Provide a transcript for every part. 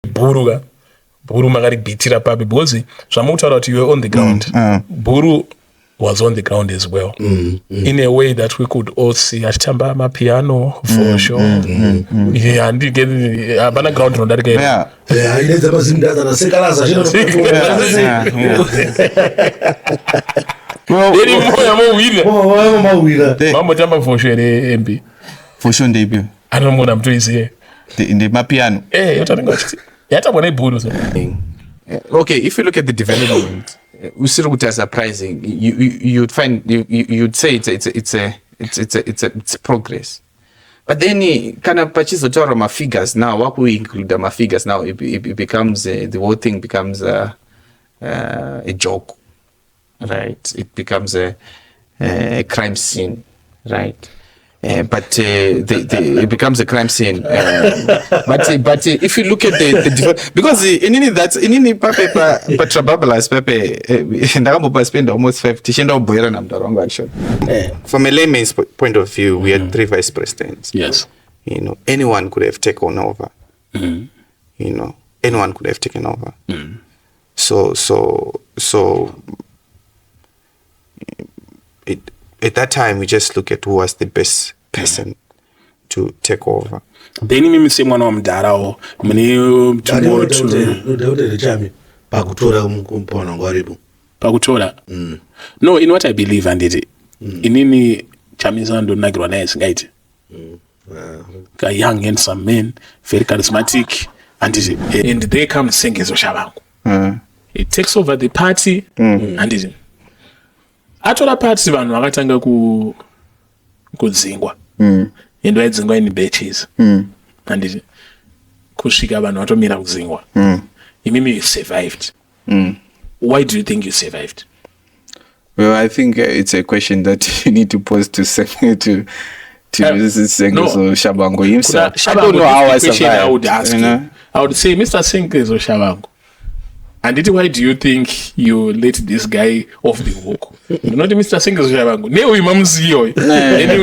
Buru magari beatira papi because zvamutaura kuti you were on the ground. Buru was on the ground as well. In a way that we could all see achitamba mapiano for sure. Yeah, and get abana ground ronda rike. Yeah. Ineza mazinda na sekalaza chino. Well, any more wira. Mambo tamba for sure MP. For sure debut. I don't know what I'm doing here. In the mapiano. Okay, if you look at the development, usirukuta surprising. You'd find you'd say it's progress. But then kind of pachizotora my figures now. What we include my figures now, it becomes the whole thing becomes a joke, right? It becomes a crime scene, right? But it becomes a crime scene. But if you look at the because in any paper Trabablas paper spend almost 50 actually. From a layman's point of view, we had 3 vice presidents. Yes. You know, anyone could have taken over. You know, anyone could have taken over. So at that time, we just look at who was the best person to take over. Then mimi se mwana wa mdara o mni tumbo tu Ndio chami pakutora mkompona ngwaribu. Pakutora. No, in what I believe and it. Inini Chamisa ndo nagirwa naye singaiti. A young handsome man, very charismatic, and they come sing ezo shabangu. It takes over the party and it. Atola party vanhu vakatanga kudzingwa. Endo yadzingwa in batches. And kusvika vanhu vatomira kudzingwa. Imimi you survived. Why do you think you survived? Well, I think it's a question that you need to pose to Sengizo Shabangu himself. I don't know how I survived. I would ask you. I would say, Mr. Sengizo Shabangu, and why do you think you let this guy off the hook? Not Mr. Sengizo Shabangu.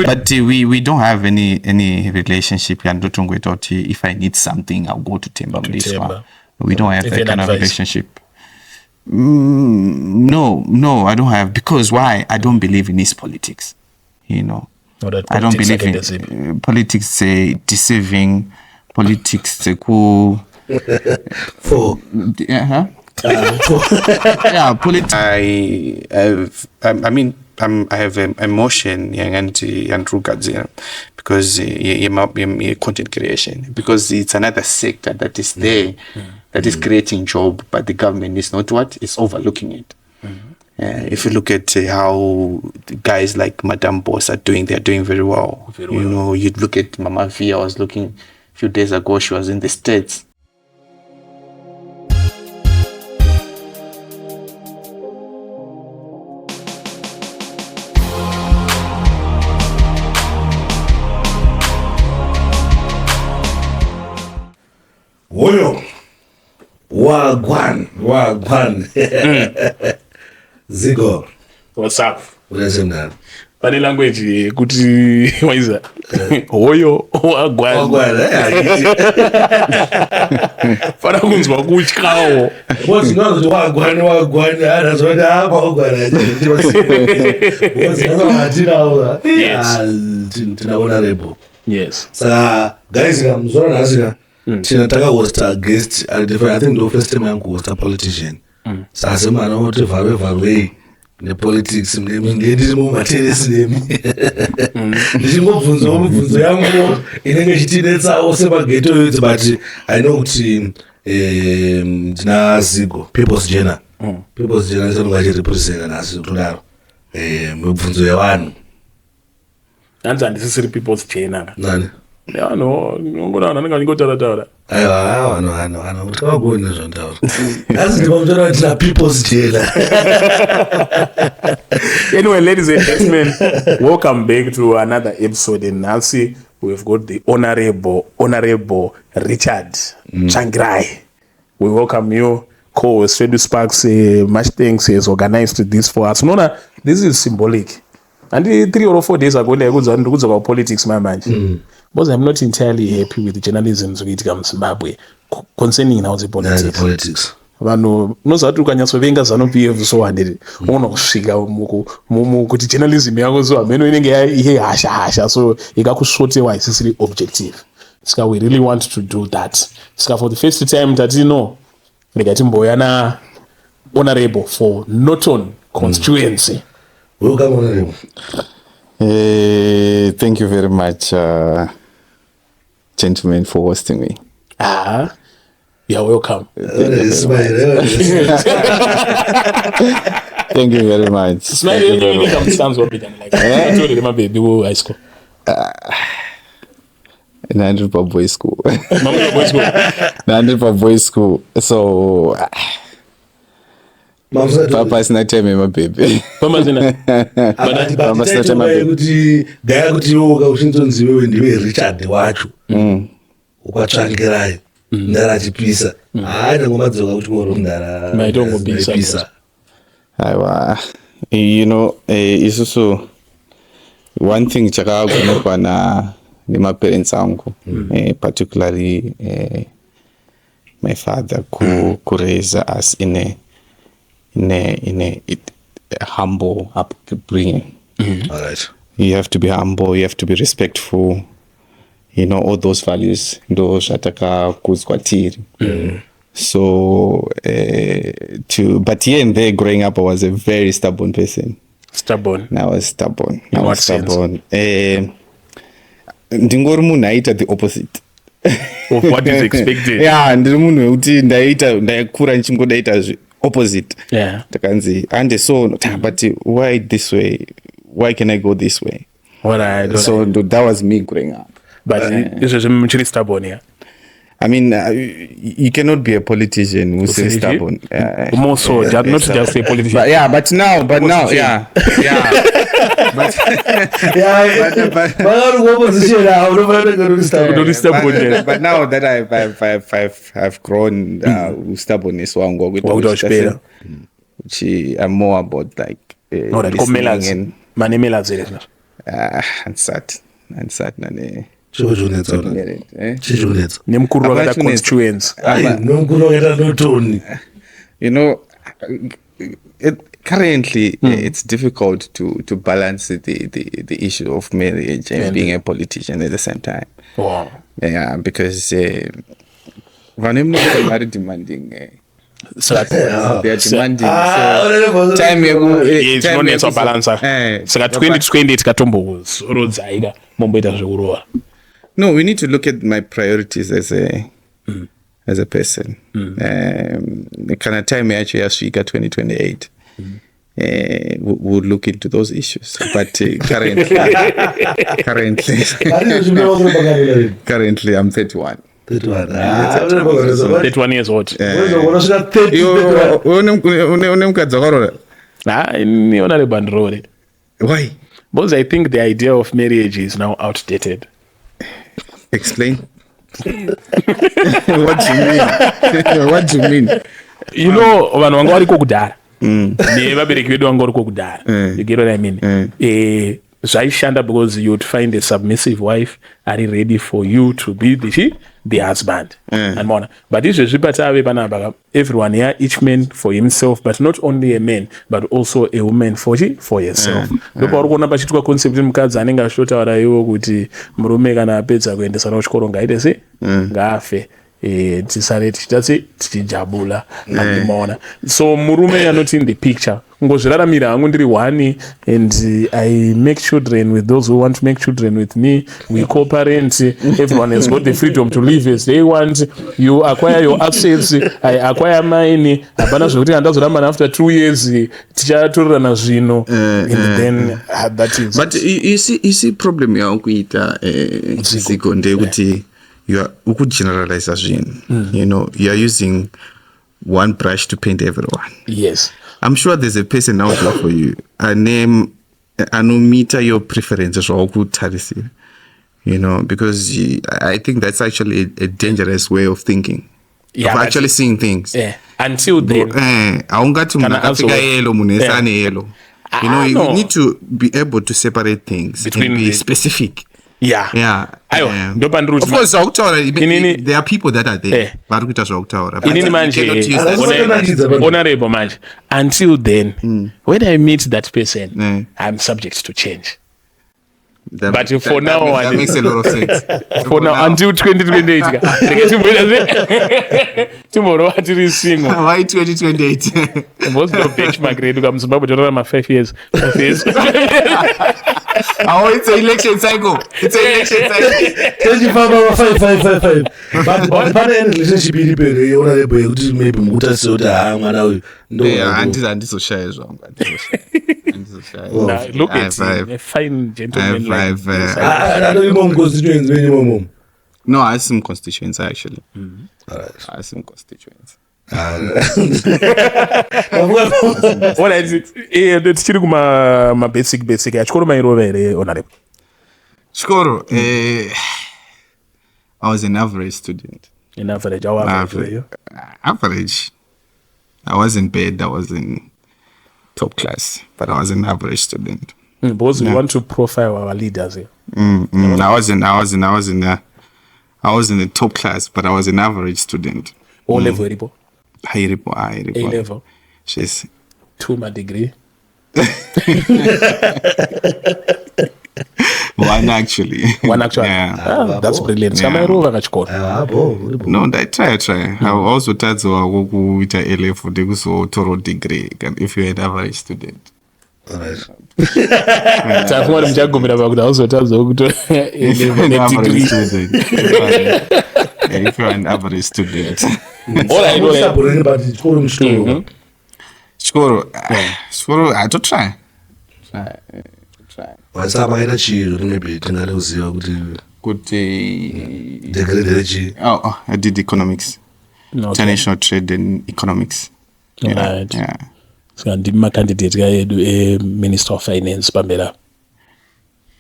But we don't have any relationship. If I need something, I'll go to Temba. We don't have that kind of relationship. No, I don't have. Because why? I don't believe in his politics. You know, I don't believe in politics. Deceiving politics. Cool. For yeah, politics. I have emotion and Geza because content creation, because it's another sector that is there that is creating job, but the government is not it's overlooking it. If you look at how guys like Madame Boss are doing, they're doing very well. You know, you look at Mama V. I was looking a few days ago, she was in the States. Woyo wagwan Zigo, what's up? Unasema pane language kuti waiza hoyo wagwan fana kunzwa kutyawo bosi ngazo wagwan ana zona hapa wagwan bosi ngazo hatinawo tunaona rebo. Yes. Saka guys ngamzona nasika tinataka hosta guest I think the first time yangu hosta politician. Sasa mana wote valwe ne politics ndiri mu materials nemi. Ndingobvunzo yangu inenge chitinetsawo sebageto yote but I know kuti ndina Zigo people's journey. People's journey sanonga represent nasi kudaro. Mubvunzo yavanhu. Anza ndisiri people's journey. Nani? Yeah, no, ngona ningotara. Ano, utawagona zontaura. Asi ndibamtara tina people's jail. Anyway, ladies and gentlemen, welcome back to another episode in Nancy. We've got the honorable Richard Tsvangirai. We welcome you. Co-host Fredu Sparks, much thanks has organized this for us. Nona, this is symbolic. And 3 or 4 days ago, I was on politics, my man. because I'm not entirely happy with the journalism zokuitika muZimbabwe concerning now the politics. Vanhu unozati ukanyatsovenga ZANU-PF so handiri unoona kusvika kuti journalism yako so hameno inenge yehasha so ikakusvotewa isisiri objective. Saka we really want to do that. Saka for the first time tatino rega timboya na honorable for Norton constituency. Welcome, honorable. Thank you very much, gentlemen, for hosting me. You're welcome. Thank you very much. Smile, you sounds what like. I told you, my baby, go high school. 900 for boys school. 900 for boys school. So, Papa is not telling me, my baby. Papa is not telling me, kuti gaya kuti yoga ushinzonziwe wewe ndiwe Richard wacho. Ukatsvangirai. Ndara chipisa. Hayi ngomadzoka kuti ngoro ndara. Maitongo pisa. Aiwa. You know, it's also one thing chakagonekwa na my parents angu, particularly my father who raised us in a humble upbringing. All right. You have to be humble, you have to be respectful, you know, all those values, those ataka kuzkwatiri. So but here and there growing up I was a very stubborn person. Stubborn. I was stubborn. In what sense? Ndingori munhu aita the opposite of what is expected. Yeah, ndiri munhu wekuti ndakura nichingodaita opposite. Yeah. Takanzi and so but why this way? Why can I go this way? So that was me growing up. But this is mutually stubborn, yeah. I mean, you cannot be a politician who's stubborn. More so, not just a politician. But now, but now. But now that I've grown, stubbornness which I'm more about like listening and ansat nane. Nemukuru wakata constituents. You know, currently it's difficult to balance the issue of marriage and being a politician at the same time. Wow. Yeah, because when are demanding. So they are demanding. So time it's a balance. Saka 2020 tikatombo rodza ida momboita zvekurova. No, we need to look at my priorities as a person. Kind of time actually yasvika 2028. We'll look into those issues. But currently I'm 31. 31 years old. Why? Because I think the idea of marriage is now outdated. Explain. What do you mean? What do you mean? You know, vanhu vanga variko kudhara nevabereki vedu vanga variko kudhara. You get what I mean? Zvaishanda because you would find a submissive wife are ready for you to be the husband. And but this is everyone here, each man for himself, but not only a man, but also a woman for yourself. Ndopa urikuona pachitwa concept mukadzi anenge ashotaura iwo kuti murume kana apedza kuendesa kuchikoro ngaite sei ngaafe. Tisare tichijabula andimaona. So murume are not in the picture. Ngozviraramira hangu ndiri one and I make children with those who want to make children with me. We co-parent. Everyone has got the freedom to live as they want. You acquire your assets, I acquire mine. Hapana zvokuti handazoramba after 2 years tichatorerana zvino and then that is. But you see problem yakuita ziko ndekuti you are generalize zvinhu. You know, you are using one brush to paint everyone. Yes. I'm sure there's a person out there for you. A name, anomita your preferences or good tarisi. You know, because I think that's actually a dangerous way of thinking. Yeah, of actually seeing things. Yeah. Until then. You know, you need to be able to separate things and be specific. Yeah. Aiwa, ndopa ndiri Of kuti course, zvakutaura, Inini- there are people that are there. Eh. Vari kuita zvakutaura. but inini you manje cannot use that. honorable manje until then when I meet that person I'm subject to change. That- But for that- now, that makes a lot of sense. for now until 2028 tomorrow atiri single Why 2028? most of benchmark redu kamuzimbabwe torarama 5 years Oh, it's an election cycle. It's an election cycle. techifamba 5555 but pane any relationship iripo here yehonorable yekuti maybe mukutarisa kuti mwana uyu Handizoshaya zvangu. Nah, look at I've- him, a fine gentleman like I've, anorimo muconstituency venyu momo. no, I have some constituents actually. I have some constituents. tichiri kuma basic achikoro mairova here honorable Chikoro, I was an average student. in average how average were you? Average. I wasn't bad. I was in top class, but I was an average student. Because we want to profile our leaders here. I was in the top class, but I was an average student. O level iripo High A level She's 2 ma degree one actually. one actually Yeah. that's brilliant samairova kachikoro No, I try. I also tadzwa kuita A level ndekuzotora degree if you're an average student. takumari muchagumira pakuti auzotazawo kutora If you're an average degree student. If you're an average student. Saborini but chikoro muchitoro. Chikoro, I to try. Wasamaira chiro maybe tingade kuziva kuti Kuti degree nderechii. I did economics. International trade and economics. Right. Yeah. Saka ndimi macandidate kaedu minister of finance pambera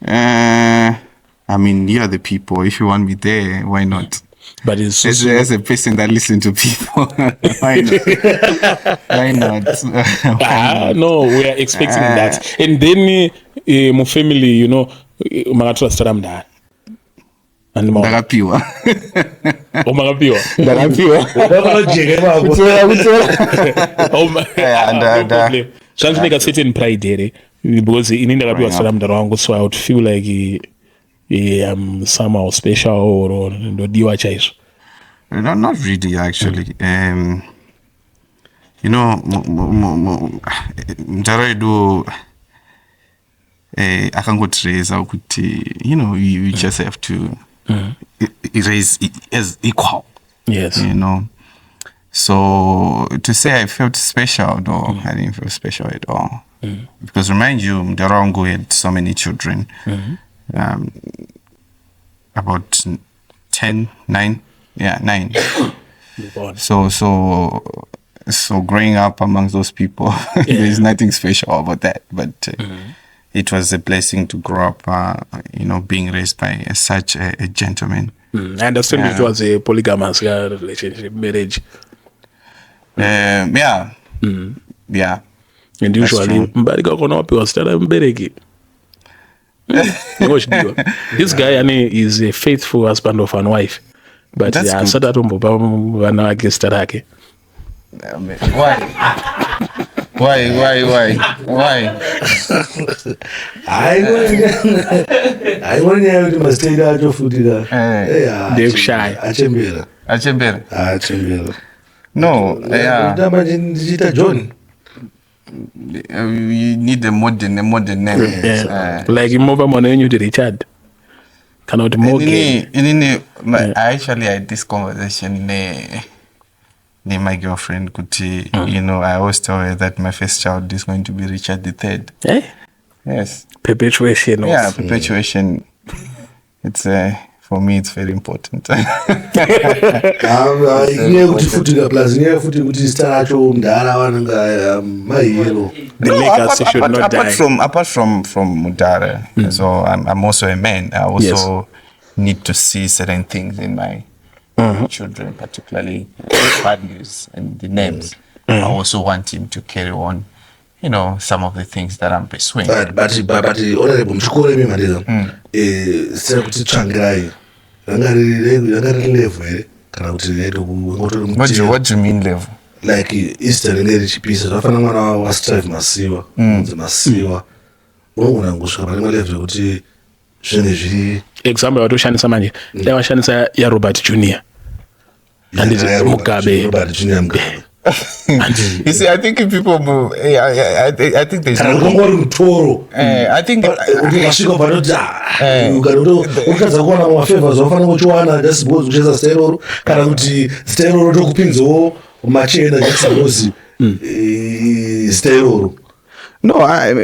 I mean, you are the people. If you want me there, why not? but it's As a person that listens to people, why not? Why not? no we are expecting that and then mu family you know makatora sitara mudhara Ndakapiwa. makapiwa Vakanojeka ipapo. zvanzi make a certain pride here because ini ndakapiwa sitara mudhara wangu so I would feel like I'm somehow special or ndodiwa chaizvo. No, not really, actually. You know, mutaro edu akangotireza kuti, you know, you just have to raise it as equal. Yes. You know. So to say I felt special, no, I didn't feel special at all. Because remind you, Mdarongo had so many children. About 9. Yeah, 9. So growing up amongst those people, there's nothing special about that. But it was a blessing to grow up, you know, being raised by such a gentleman. I understand it was a polygamous relationship, marriage. Yeah. And usually, mbarika kona wapiwa sitara mbereki. This guy is a faithful husband of one wife. But asati atombopa vana vake sitara yake. Why? Haingori nyaya yekuti masitende acho futi ka. Ndekushaya. Achembera. No, yeah. Ndamanje ndichiita John. You need a modern name. Like imova mwana wenyu kuti Richard. Kana kuti Morgan. I actually had this conversation with my girlfriend. Kuti, you know, I always tell her that my first child is going to be Richard III. Eh? Yes. Perpetuation. Yeah, perpetuation. It's for me, it's very important. Inyaya kuti futi ka plus inyaya futi kuti sita racho mudhara vanenge mahero. The legacy should not die. Apart from Mudara, so I'm also a man. I also need to see certain things in my children, particularly values and the names. I also want him to carry on some of the things that I'm pursuing. But honorable mchikore mimi mandeza sera kuti Tsvangirai angari level kana kuti What do you mean level? like Eastern ngeri chipisa zvafana mwana wa strive masiwa masiwa unogona kusvika pane level kuti zvinenge zviri example watoshandisa manje dai washandisa yaRobert Junior anditi Mugabe Robert Junior Mugabe. You see, I think if people move, I think there's I think ukasvika panoti ukatadza kuwana mafavors wafana kuchiwana just because kucheza steroro kana kuti steroro tokupinzawo machena just because steroro. No, I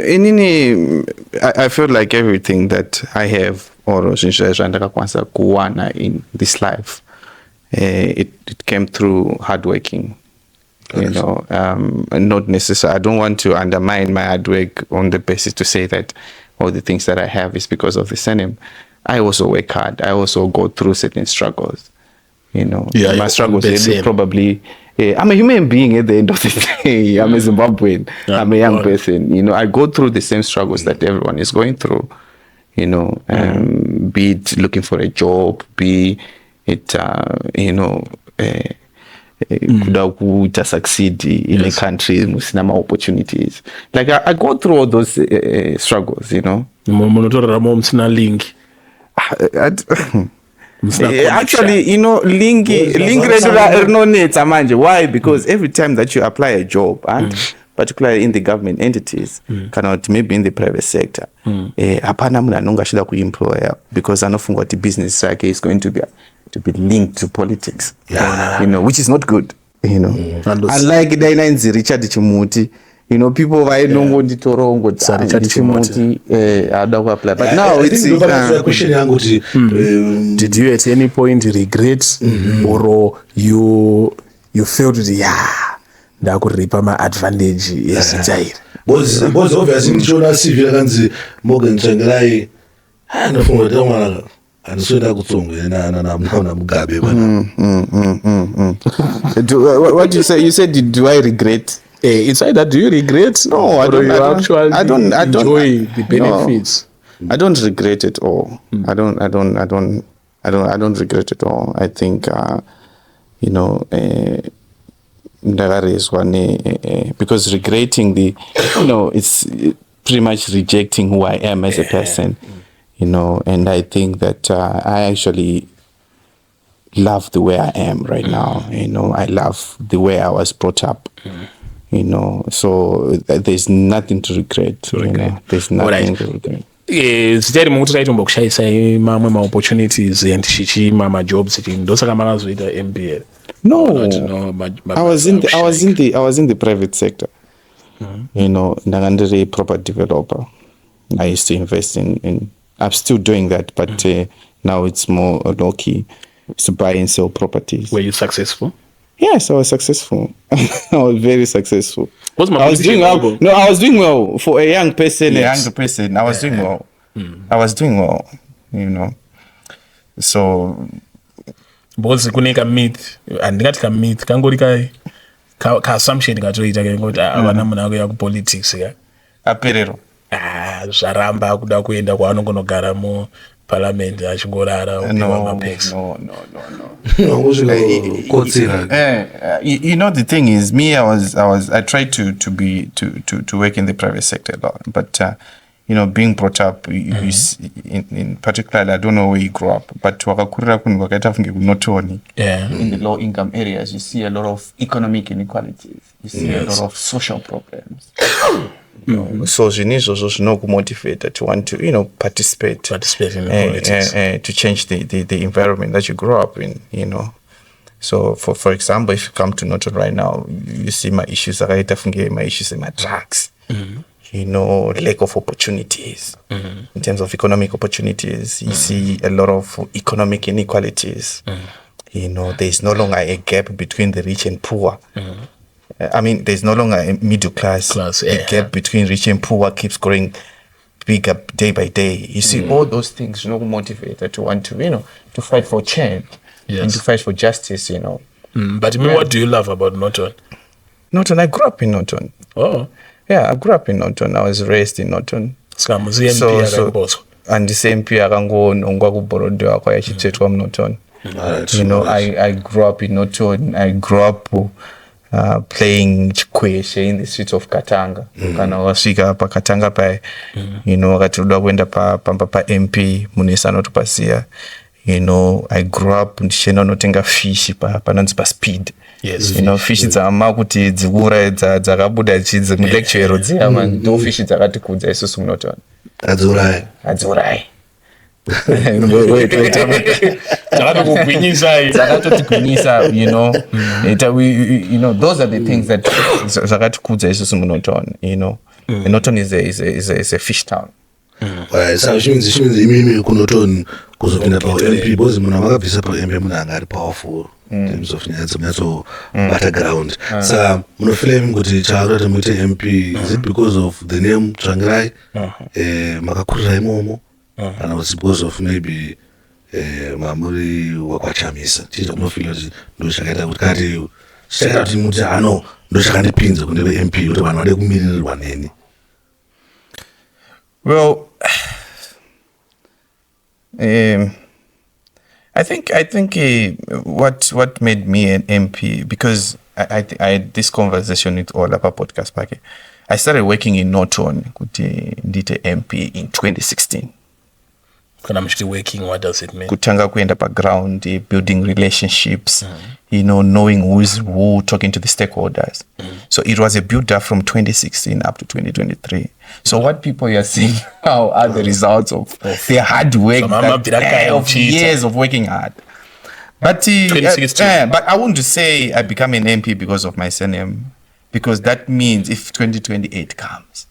feel like everything that I have or in this life, it came through hard working. Not necessarily. I don't want to undermine my hard work on the basis to say that all the things that I have is because of the surname. I also work hard. I also go through certain struggles. My struggles probably. I'm a human being at the end of the day. I'm a Zimbabwean. I'm a young person. I go through the same struggles that everyone is going through. Be it looking for a job, be it to succeed in a country with no opportunities. Like I go through all those struggles, Actually, link why? Because every time that you apply a job, and particularly in the government entities, cannot maybe in the private sector, apana muna nonga shida ku employer because anofunga the business is going to be linked to politics, which is not good, Unlike the Richard Chimuti, people why no Torongo, Richard Chimuti, apply. But now it's a question. Did you at any point regret or you felt that could reap my advantage? Yes, because obviously nishona CV kanzi Morgan Tsvangirai anofunga kuti anosoenda kutsonga na Mugabe bana. What you say? You said, do I regret? It's either do you regret? No, I don't. I don't enjoy the benefits. No, I don't regret it all. I don't regret it all. I think that is one because regretting it's pretty much rejecting who I am as a person. And I think that I actually love the way I am right now. I love the way I was brought up. So there's nothing to regret. There's nothing to regret. Zitari mungu taitombokushaisa mamwe ma opportunities and mama jobs ndosaka makazoita MBA. No, I was in the private sector. Ndakandiri property developer. I used to invest in I'm still doing that, but now it's more low-key. To buy and sell properties. Were you successful? Yes, I was successful. I was very successful. I was doing well. No, I was doing well for a young person. I was doing well. I was doing well, So, because kuneka meet andingati ka meet kangori ka assumption katoita ngoti avana munhu akuya ku politics aperero zvaramba kuda kuenda kwaanongonogara mu parliament achingorara upiwa mapex. No. The thing is, me, I tried to work in the private sector a lot, but being brought up in particular, I don't know where you grew up, but Norton, in the low income areas, you see a lot of economic inequalities, you see a lot of social problems. So you need also no motivated to want to participate in politics, to change the environment that you grow up in. So for example, if you come to Norton right now, you see my issues. My issues in my drugs. Lack of opportunities in terms of economic opportunities. You see a lot of economic inequalities. There's no longer a gap between the rich and poor. I mean, there's no longer a middle class. The gap between rich and poor keeps growing bigger day by day. You see all those things, motivated to want to, to fight for change and to fight for justice, But what do you love about Norton? Norton, I grew up in Norton. Oh. Yeah, I grew up in Norton. I was raised in Norton. Skamuzi MP So akangiboswa. and the same MP akangonongwa kuborodwa kwayachitsvetwa muNorton. You know, I grew up in Norton. I grew up playing chikweshe in the streets of Katanga. Kana wasvika paKatanga pa, you know, wakatoda kuenda pa MP munesa notopasiya. You know, I grew up ndichena notenga fish panonzi pa Speed. Yes. You know, fish dzama kuti dzikura dzakabuda chidzi mulecture dziya man, ndo fish dzakati kudza isusu muNorton. Adziurai. Dzakatogwinyisa, you know. You know, those are the things that zvakatikudza isusu muNorton, you know. Norton is a fish town. So which means imimi kuNorton kuzopinda pa MP because munhu akabvisa pa MP munhu anga ari powerful in terms of nyatso background. So munofilm kuti chaarota muite MP, is it because of the name Tsvangirai makakurira imomo, and was because of maybe mamuri wakwa Chamisa chito munofila kuti ndo chakaita kuti kati chakaita kuti muti ano ndo chakandipinza kundeve MP kuti vanhu vade kumiririrwa neni? Well, I think what made me an MP, because I had this conversation with all of our podcast package. I started working in Norton, kuti MP in 2016. When I'm still working, what does it mean? Kutanga kuenda pa ground, building relationships, you know, knowing who's who, talking to the stakeholders. So it was a build up from 2016 up to 2023. So what people are seeing now are the results of their hard work, of years of working hard. But but I want to say I become an MP because of my surname, because that means if 2028 comes,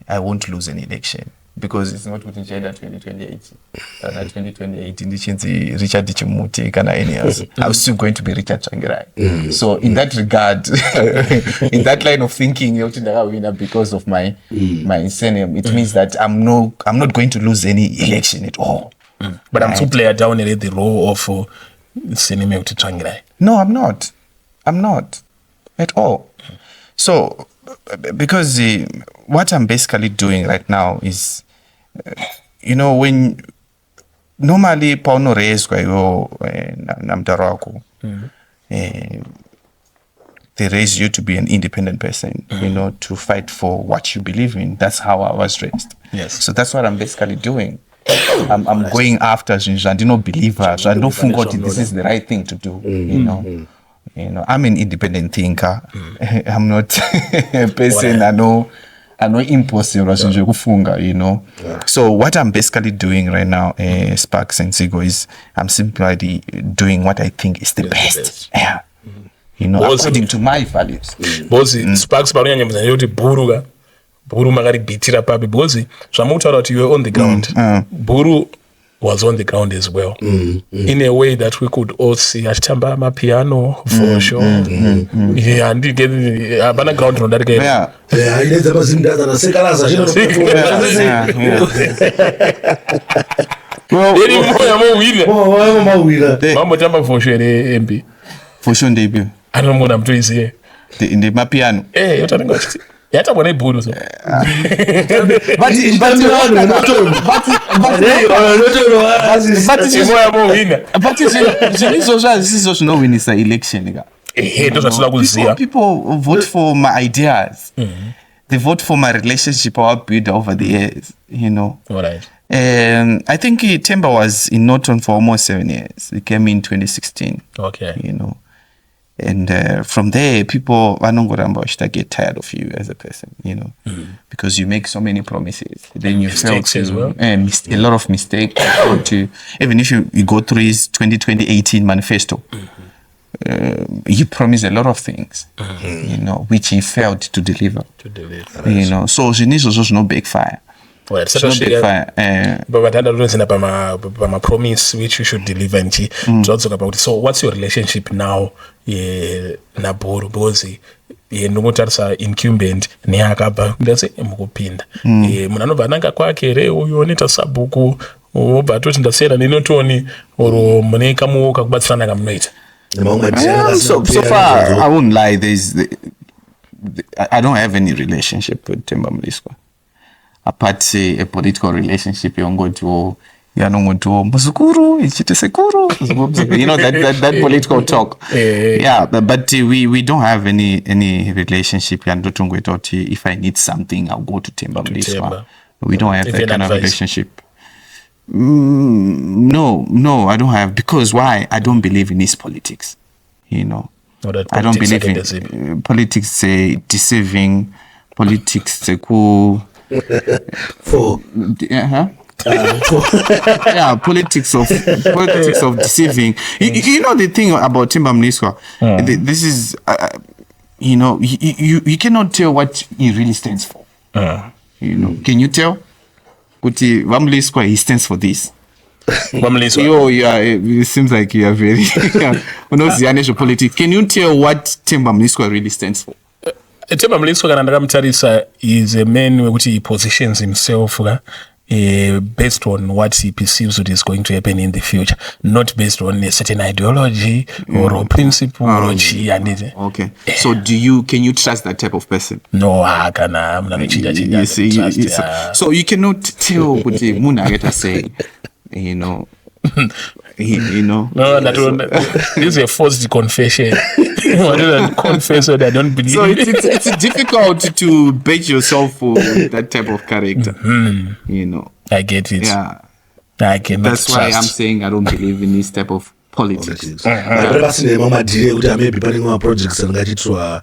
I won't lose an election. Because it's not within China 2028. 2028 in the Richard Dichimuti kana any else. I was still going to be Richard Tsvangirai. So in that regard, in that line of thinking, because of my surname, it means that I'm not going to lose any election at all. But I'm to play down the role of surname to Tsvangirai. No, I'm not at all. So because what I'm basically doing right now is, you know, when normally pauno raise kwa yo namtarako, they raise you to be an independent person, you know, to fight for what you believe in. That's how I was raised. Yes. So that's what I'm basically doing. I'm going after believers. I don't think this is the right thing to do, you know. You know, I'm an independent thinker. I'm not a person. I know impossible, you know. So what I'm basically doing right now, Sparks and Sigo, is I'm simply doing what I think is the best. Yeah. You know, according to my values. Bozi Sparks barunya mzanye yoti buru magari bitira papi bozi zvamuutaura kuti you were on the ground. Buru was on the ground as well, in a way that we could all see achitamba mapiano for sure. Yeah, and get abana ground no that game. Yeah. Ineza mazinda na sekalaza chino. Well, eri moya mo wina. Mambo tamba for sure MP. For sure debut. I don't know mtu isie. In the mapiano. Yotanenga chiti. Yata bona ibhulu so. But no win is election. People vote for my ideas. They vote for my relationship I built over the years, you know. Alright. I think Temba was in Norton for almost 7 years. He came in 2016. Okay. You know. And from there, people get tired of you as a person, you know, because you make so many promises. Then you fail to, as well. A lot of mistakes. Even if you go through his 2018 manifesto, he promised a lot of things, you know, which he failed to deliver. You know, so he needs also no big fire. Well, it's not big fire. But I don't know my promise which you should deliver. And talk about it. So, what's your relationship now? Na Buru bozi nomutarisa incumbent neakabva ndase mukupinda munanobva nanga kwake re uyu onita sabhuku obva toti ndasiyana neNorton oro mune kamuoka kubatsirana kamunoita. So far I won't lie, I don't have any relationship with Temba Mliswa. Apart say a political relationship, you know that political talk. Yeah, but we don't have any relationship. If I need something, I'll go to Temba Mliswa. We don't have that kind of relationship. No, I don't have, because why? I don't believe in his politics. I don't believe in politics. Deceiving politics. Cool. Politics of deceiving. You know the thing about Temba Mliswa. This is you cannot tell what he really stands for. Can you tell? Kuti Vamliswa, he stands for this. It seems like you are very politics. Can you tell what Temba Mliswa really stands for? Temba Mliswa kana ndakamtarisa is a man where he positions himself based on what he perceives what is going to happen in the future, not based on a certain ideology or a principle or okay. So can you trust that type of person? No, I'm not so you cannot tell what the Munageta say, No, this is a forced confession. Confess what I don't believe. So it's difficult to base yourself for that type of character. I get it. Yeah, I cannot. That's why I'm saying I don't believe in this type of politics. Maybe planning on projects and ngachitwa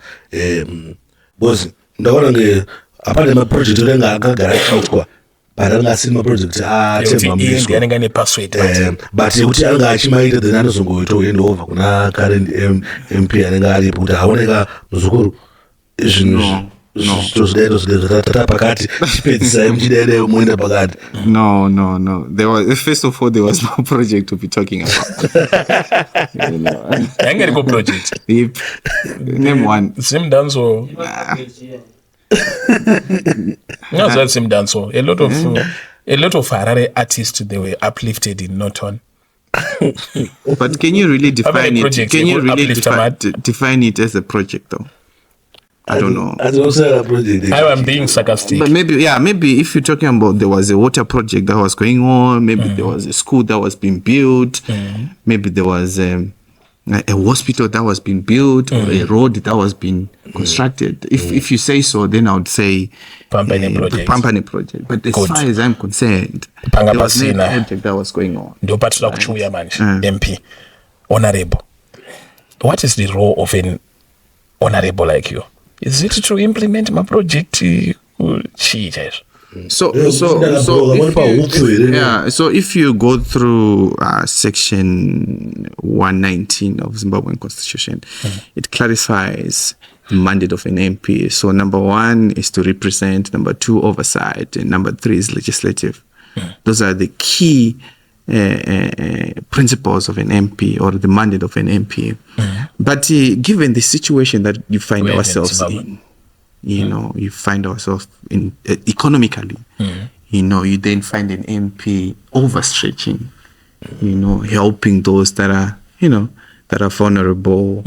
boss ndaona nge apane ma project akagara paranga sima project Temba Mliswa ngane password but kuti anga achimaita then anozongoita uende over kuna current MP anenge aripo kuti aoneka muzukuru izvinhu pakati chipedzisa mchidede muenda pakati. No. First of all, there was no project to be talking about. Project. Name one. Sim Danso. No, that's Sim Danso. A lot of Harare artists, they were uplifted in Norton. But can you really define it? Can you really define it as a project, though? I don't know. I'm being sarcastic. But maybe if you're talking about there was a water project that was going on, maybe there was a school that was being built, maybe there was a hospital that was being built, or a road that was being constructed. If you say so, then I would say Pampani project. But as far as I'm concerned, there was no project that was going on. MP, honorable. What is the role of an honorable like you? Is it to implement my project? So if you go through section 119 of Zimbabwean Constitution, it clarifies the mandate of an MP. So number 1 is to represent, number 2 oversight, and number 3 is legislative. Those are the key principles of an MP or the mandate of an MP. But given the situation that you find ourselves in, you find ourselves in economically, you then find an MP overstretching, helping those that are, that are vulnerable,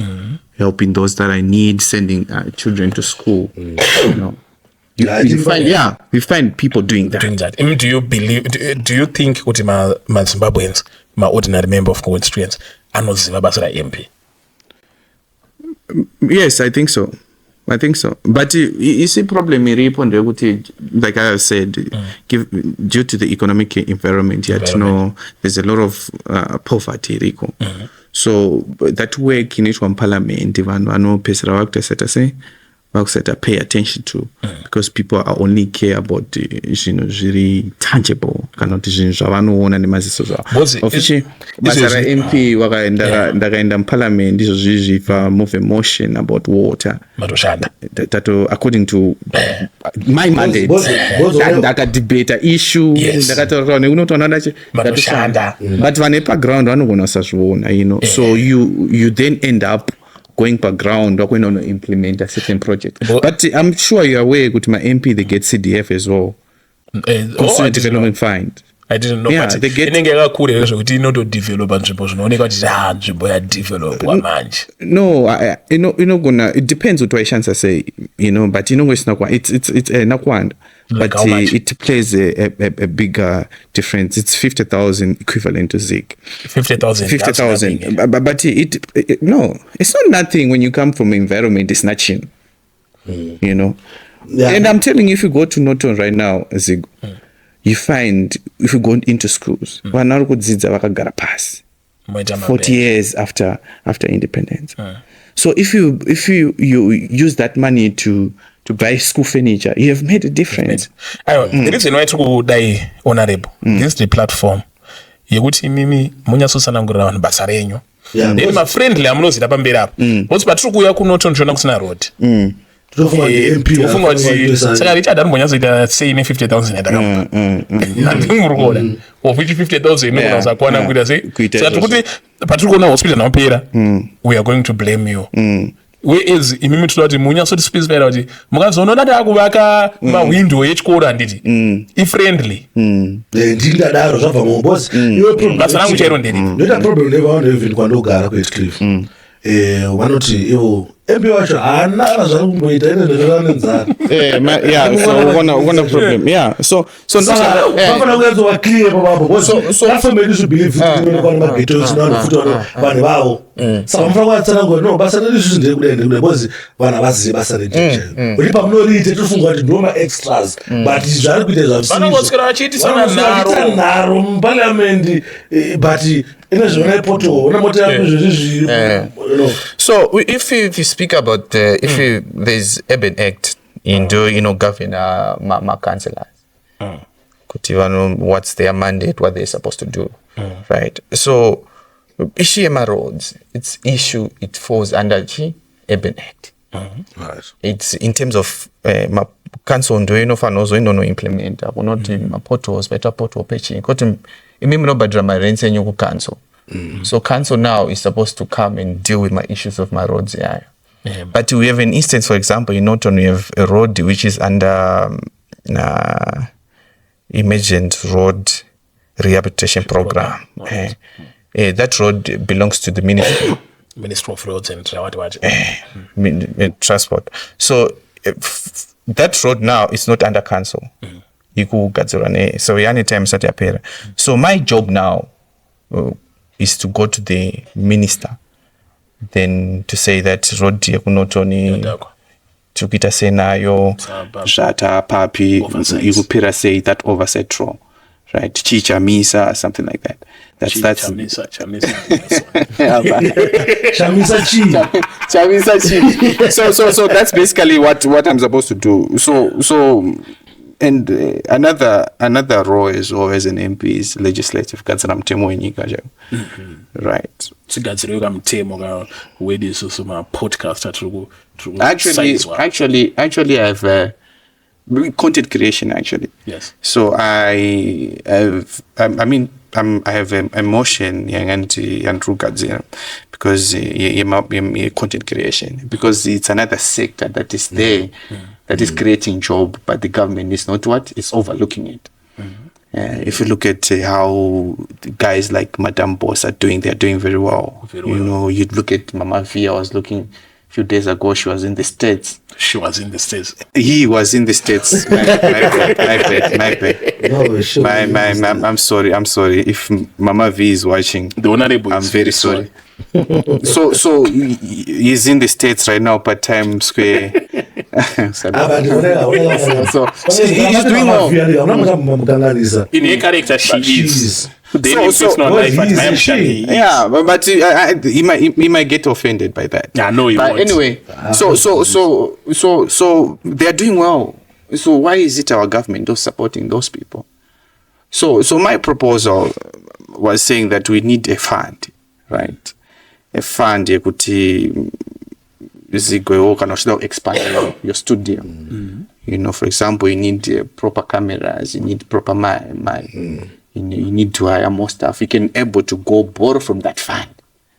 helping those that are in need, sending children to school, we find people doing that. Do you think kuti ma Zimbabweans, my ordinary member of constituents, anoziva basa la MP? Yes, I think so. But you see, problem like I have said, due to the economic environment, there's a lot of poverty, Rico. So that work in each one parliament, pay attention to, because people are only care about very tangible MP wakaenda parliament move a motion about water according to my mandate ndakadebata issue but vane background vanogona sazviona so you then end up going background or going on to implement a certain project. But I'm sure you're aware that my MP they get CDF as well. Constituent Development Fund. I didn't know. Yeah, But they get- inenge yakakura zvekuti inotodevelopa nzvimbo zvinooneka kuti nzvimbo yadevelopwa manje. No, gonna. It depends what I say, but it's not it's nakwanda. Like But how much? it plays a bigger difference. It's 50,000 equivalent to Zig. 50,000. 50,000. But no, it's not nothing when you come from environment. It's nothing. Yeah. And I'm telling you, if you go to Norton right now, Zig, you find if you go into schools, vanari kudzidza vakagara pasi. 40 years after independence. So if you use that money to buy school furniture, you have made a difference. The reason why tikudai honorable, this is the platform yekuti imimi munyatsosanangurira vanhu basa renyu. Yeah, Then because- mafriendly amunozida pamberi apa. Because patiri kuuya kuNorton ndiona kusina road. Tofunga kuti MP Tofunga kuti saka Richard anombonyatsoita sei ne 50,000 yatakamupa. Handingurikuona. Of which 50,000 inogona sakwana kuita sei. Kuita Saka tikuti patiri kuona hospital namapera, we are going to blame you. Whereas imimi tinoda kuti munyatsoti specify kuti mukazoona takuvaka mawindow echikoro handiti ifriendly. ndingadaro zvabva mumbozi Basa rangu chairo nderiri. ndoita problem nevaona even kwandogara kuHeathcliff vanoti ivo MP wacho haana zvari kumboita ine ndinoona nenzara So one problem. Yeah. So vafana kunyatsova clear papapo bcause should believe kuti mageto sinoanofuti vanhu vavo saka mufana kuvatsanangura no basa redu isusu ndekuda bcause vanhu havazive basa rejeje kuti pamunoriite tofunga kuti ndo maextras but zvari kuita Vanongoswera vachiitisana nharo. nharo muparliamendi but ine zvona ipoto ona mota yapo zvezvizvi So if you speak about there's Urban Act into govern my councillors, kuti what's their mandate, what they're supposed to do, right? So Ishima roads, it falls under the Urban Act. It's in terms of my council ndo fanozo no implement not my portals, better portal patching. Kuti imimi no badra my rent enyo ku council. So council now is supposed to come and deal with my issues of my roads. But we have an instance, for example, in Norton, we have a road which is under emergent road rehabilitation program. That road belongs to the Ministry of Roads and Transport. So that road now is not under council. So anytime so my job now is to go to the minister, then to say that road yekunotoni tukita senayo Shata Papi, you could say that oversight role, right? Chamisa, something like that. That's Chamisa. Chamisa. So that's basically what I'm supposed to do. So and another role is always an MP is legislative. Right. Actually, I have content creation. Actually, yes. So I have a motion because content creation, because it's another sector that is there that is creating job, but the government is not it's overlooking it. If you look at how guys like Madame Boss they're doing very well. You'd look at Mama V. I was looking a few days ago, she was in the States. He was in the States. My bad. I'm sorry. If Mama V is watching, the honorable, I'm very sorry. So he's in the States right now, part-time square. So he's doing well. In a character, she is. Yeah, but he might get offended by that. Yeah, no, but anyway, so they're doing well. So why is it our government not supporting those people? So my proposal was saying that we need a fund, right? A fund yekuti zigwe kana expand your studio. For example, you need proper cameras, you need proper mic. You need to hire more staff. You can able to go borrow from that fund.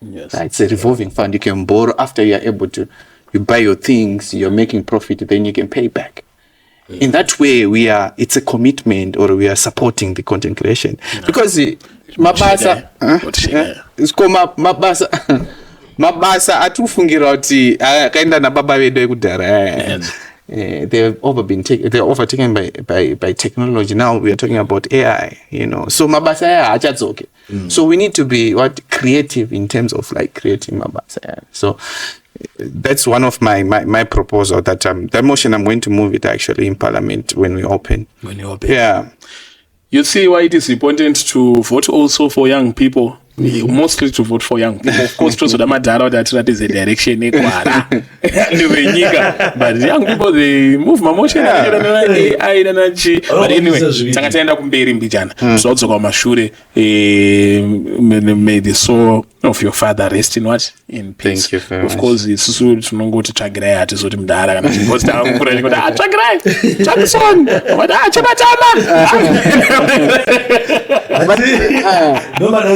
Yes. It's a revolving fund. You can borrow after you're able to. You buy your things, you're making profit, then you can pay back. In that way, it's a commitment, or we are supporting the content creation. Because mabasa, mabasa atufungira kuti akaenda nababa vedu ekudhara. They're overtaken by technology. Now we are talking about AI, So mabasa achatsoke. So we need to be creative in terms of like creating mabasa. So that's one of my proposal that that motion I'm going to move it actually in Parliament when we open. Yeah. You see why it is important to vote also for young people. Mostly to vote for young people. Of course, also that is a direction. But young people, they move my motion. But anyway, Tangatenda kumberi mbijana. So also kwa mashure, may the soul of your father rest in what? In peace. Thank you very much. Of course, it's so to go to Tsvangirai ati so timdara kana chimbozi tamukura chiko Tsvangirai Jackson but chamatama no matter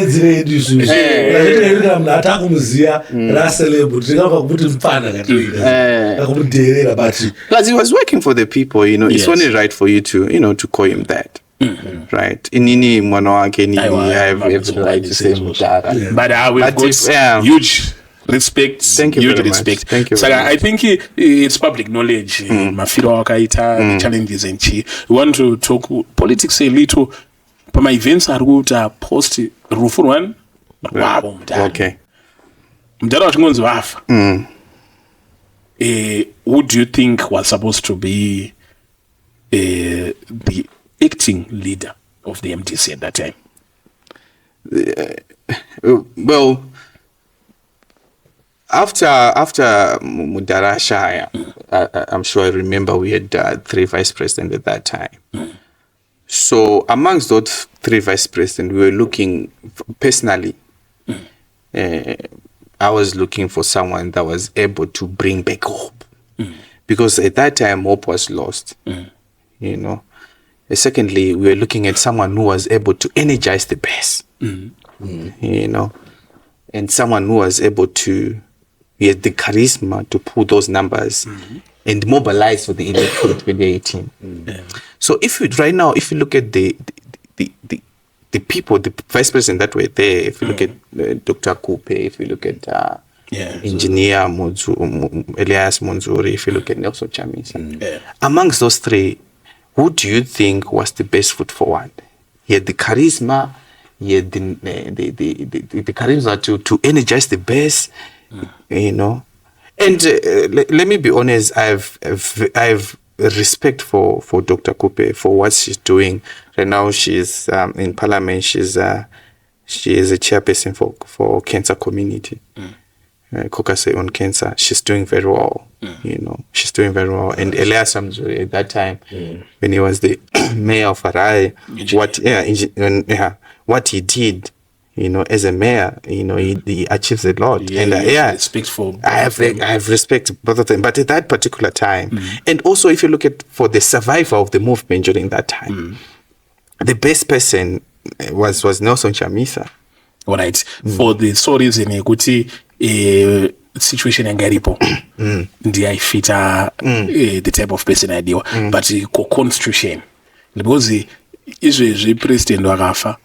plus he was working for the people, it's only right for you to to call him that. Right. Inini mwana wake ni I have every right to say Mutara. But we've got huge respect. Thank you huge very respect. Much. Thank you. So I think it's public knowledge. Mafiro wakaita challenges and chi. We want to talk politics a little. My events are good post rufu one. Wow. Okay. Mdara wachingonzi wafa. Who do you think was supposed to be the acting leader of the MTC at that time? Well, after Mudara Shaya, I'm sure I remember we had 3 vice presidents at that time. So amongst those 3 vice presidents, we were looking personally. I was looking for someone that was able to bring back hope, because at that time hope was lost. Secondly, we were looking at someone who was able to energize the base, and someone who was able to, he had the charisma to pull those numbers and mobilize for the election in 2018. So if you look at the people, the vice president that were there, if you look at Dr. Kupe, if you look at Engineer Elias Monzuri, if you look at Nelson Chamisa, amongst those 3, who do you think was the best foot forward? He had the charisma, he had the charisma to energize the base, And let me be honest, I've respect for Dr. Kupe for what she's doing right now. She's in Parliament. She is a chairperson for cancer community. Caucus on cancer. She's doing very well. She's doing very well. And Elias Samzuri at that time, when he was the mayor of Harai, what he did, as a mayor, he achieves a lot. And I have respect both of them. But at that particular time, and also if you look at for the survival of the movement during that time, the best person was Nelson Chamisa. All right. For the stories in Ekuti, situation engaripo ndiyaifita the type of person ideal, but constitution because izvezvi president wakafa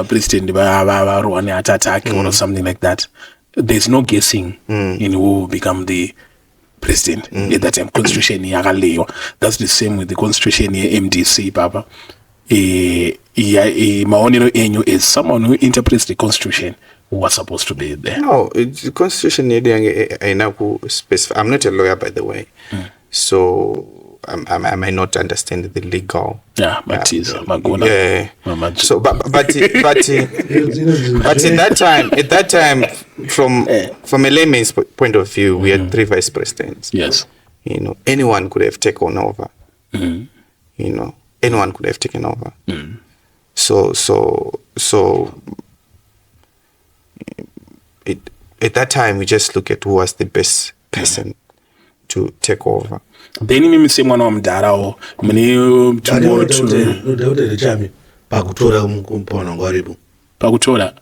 president varwane heart attack or something like that, there's no guessing in who will become the president at that time. Constitution yakaleyo. That's the same with the constitution MDC papa. Maonero enyu is someone who interprets the constitution who was supposed to be there. No, the constitution I'm not a lawyer, by the way, so I might not understand the legal. Yeah, but So, but at that time, from a layman's point of view, we had 3 vice presidents. Yes, anyone could have taken over. Anyone could have taken over. So at that time, we just look at who was the best person to take over. Then mimi se mwana wa mdarao mne pakutora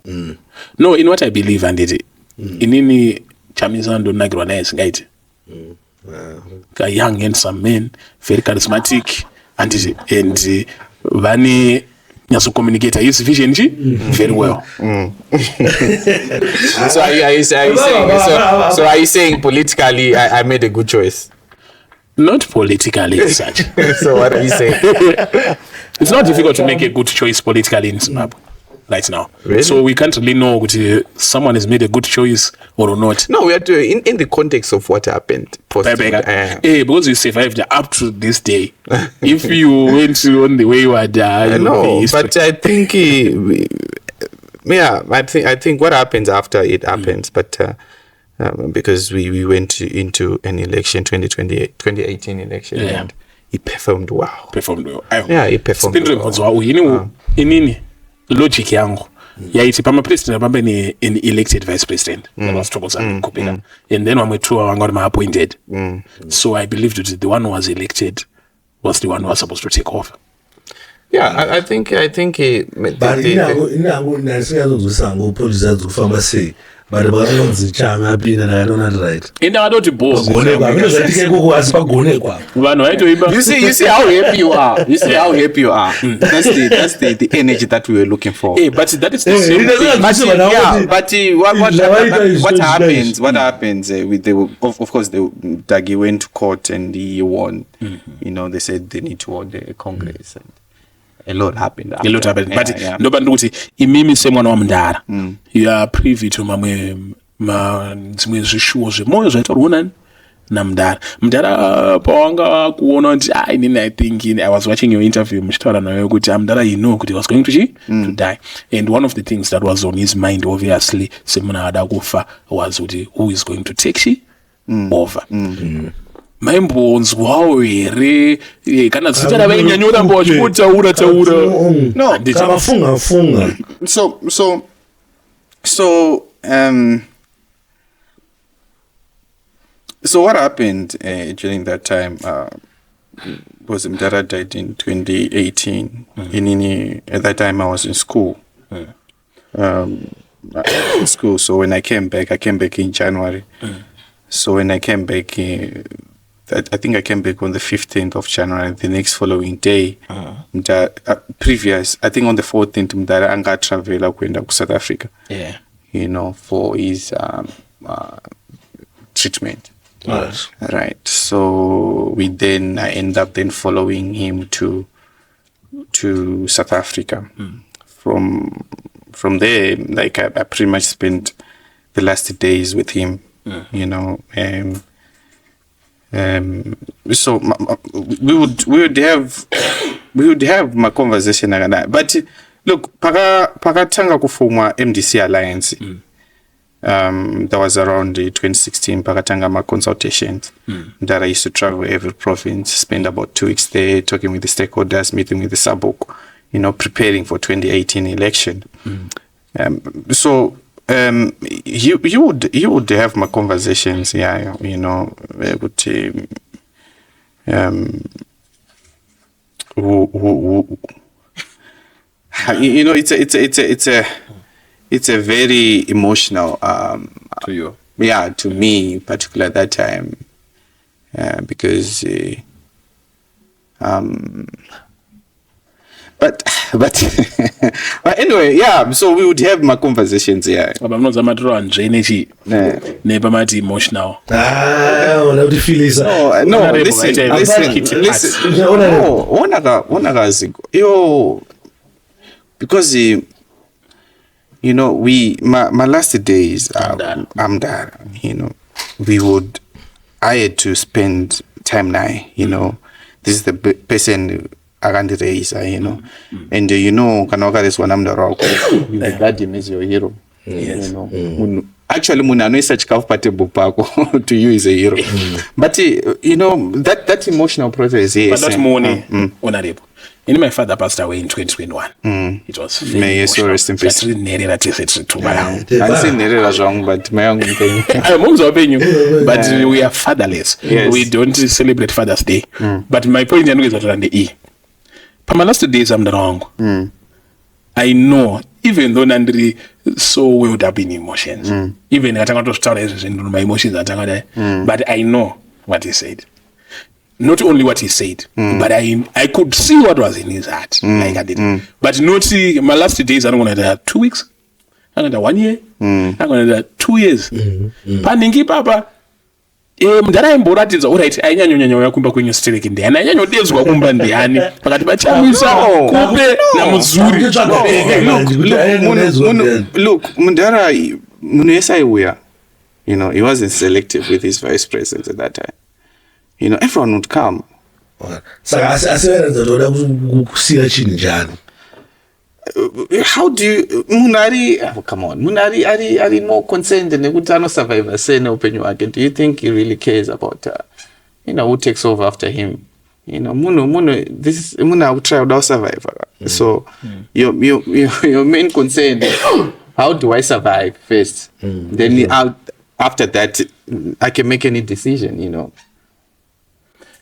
no, in what I believe and it inini Chamisa ndo nagirwa naye singaiti a young handsome man, very charismatic, and vane nyaso communicate his vision very well. So are you saying politically I made a good choice? Not politically as such. So what are you saying? It's not difficult to make a good choice politically in Zimbabwe right now. Really? So we can't really know if someone has made a good choice or not. No, we have to in the context of what happened. Because you survived up to this day. If you went on the wayward, no, but I think I think what happens after it happens, but because we went into an election, 2018 election, and he performed well. Yeah, he performed well. Inini logic yangu yaiti pama president pambe ni elected vice president and then wametoa wangona appointed. So I believe that the one who was elected was the one who was supposed to take over. Yeah, I think but inangu nasingazokusango police kufamba sei but bakanonzi chama apinda na don't right inda adoti boss gonekwa vinozatike kuko asi pagonekwa vanhu vaitoimba. You see how happy you are. You see how happy you are. That's the energy that we were looking for. But that is the same thing. What happens with of course Dagi went to court and he won. You know, they said they need to hold the Congress and a lot happened. But ndoba ndikuti imimi semwana wa mndara you are privy to mamwe dzimwe zvishuwo zvemoyo zvaitorwa na mndara pawanga kuona kuti I think I was watching your interview muchitaura nayo kuti mndara kuti he was going to die, and one of the things that was on his mind obviously semuna ada kufa was kuti who is going to take over. Maimbonzwawo here kana zita ravanyanyora mbo vachitaura no funga so what happened during that time was Mdara died in 2018. At that time I was in school. So when I came back in January. So when I came back I think I came back on the 15th of January. The next following day, previous, I think on the 14th, Mdara anga travel kwenda to South Africa. Yeah, you know, for his treatment. Right. So we then end up following him to South Africa. From there, like I pretty much spent the last days with him. You know, so we would have my conversation like that. But look, pakatanga kufumwa MDC Alliance. That was around 2016. Pakatanga my consultations that I used to travel every province, spend about 2 weeks there, talking with the stakeholders, meeting with the SABOK, you know, preparing for 2018 election. So. You would have my conversations, yeah, you know, with you know, it's a very emotional to you, yeah, to me particularly at that time, because but anyway, yeah, so we would have my conversations, yeah. I'm not emotional. No, listen. No, because you know, my last days, I'm there, you know, I had to spend time now, you know, this is the person around the race, you know, and you know, Kanoka is one of the rock. You regard him as your hero. Yes. You know, actually, Munano is such comfortable to you is a hero. But you know that emotional process. Yes, but that morning, honorable. And my father passed away in 2021. It was may you so rest in peace. I seen Nerera wrong, but my own thing. But we are fatherless. Yes. We don't celebrate Father's Day. But my point is that on the for my last days, I'm the wrong. I know, even though Nandri so would have been emotions, even I don't start in my emotions, but I know what he said. Not only what he said, but I could see what was in his heart. Like I did. But not see my last days, I'm going to 2 weeks. I'm going to 1 year. I'm going to 2 years. Paningi papa. Ndaraimboratidza alright ainyanyonyanya kumba kwenyu stereki ndi ana anyanyodedzwa kumba ndiani pakati pa Chamisa kupe namuzuri. Look, Mundara Munesa Iwuya, you know, he wasn't selective with his vice presidents at that time. You know, everyone would come. Saka asebenza toda kusiya chini njani. How do you Munari come on. Munari are more concerned than the survivor saying open your do you think he really cares about who takes over after him? You know, Muno this is Muna will try without survivor. So your main concern is how do I survive first? Then after that I can make any decision, you know.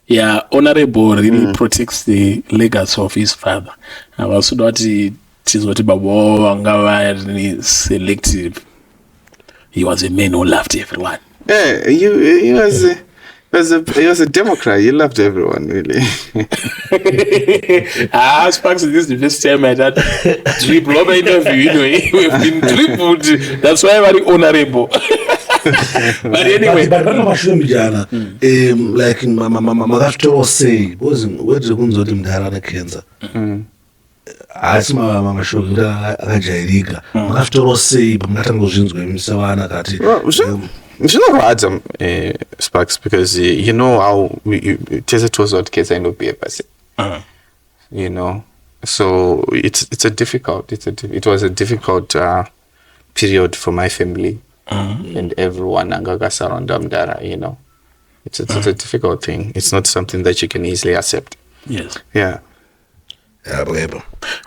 Yeah, Honorable really protects the legacy of his father. I also not Tizoti Babo Angava selective. He was a man who loved everyone. Yeah, he was a Democrat. He loved everyone, really. Sparks, this is the first time I had triple over interview. We've been tripled. That's why I'm very honorable. But anyway, but like Mama say, what the guns of them Dharana Kenza. Asi mashoki akajairika makafitoro sei pamakatangozvinzwa musawana kati zvinoradza Sparks because you know how tese toza kuti Geza inobhiya pasi you know, so it was a difficult period for my family and everyone anga surround Mdara, you know. It's a difficult thing. It's not something that you can easily accept. Yes. Yeah.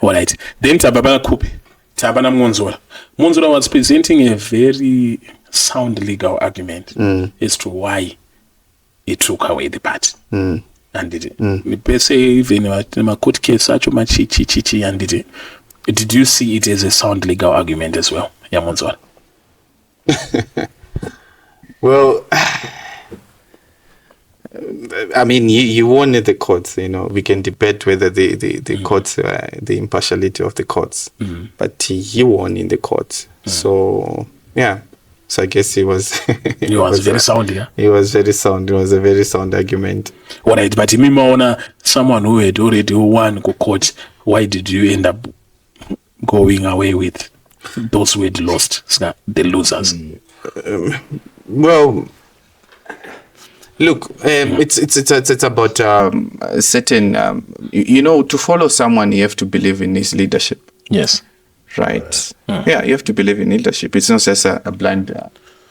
All right. Then Tababa Kupi, Tabana Monzola was presenting a very sound legal argument as to why he took away the party. And did it. Even in a court case, such a chichi and did it. Did you see it as a sound legal argument as well, Monzola? Well, I mean, you won at the courts, you know. We can debate whether the courts, the impartiality of the courts, but he won in the courts. So, yeah. So I guess he was very sound, yeah? He was very sound. It was a very sound argument. All right, but someone who had already won court, why did you end up going away with those who had lost, the losers? Well, look, it's about certain, you know, to follow someone, you have to believe in his leadership. Yes. Right. Yeah, you have to believe in leadership. It's not just a blind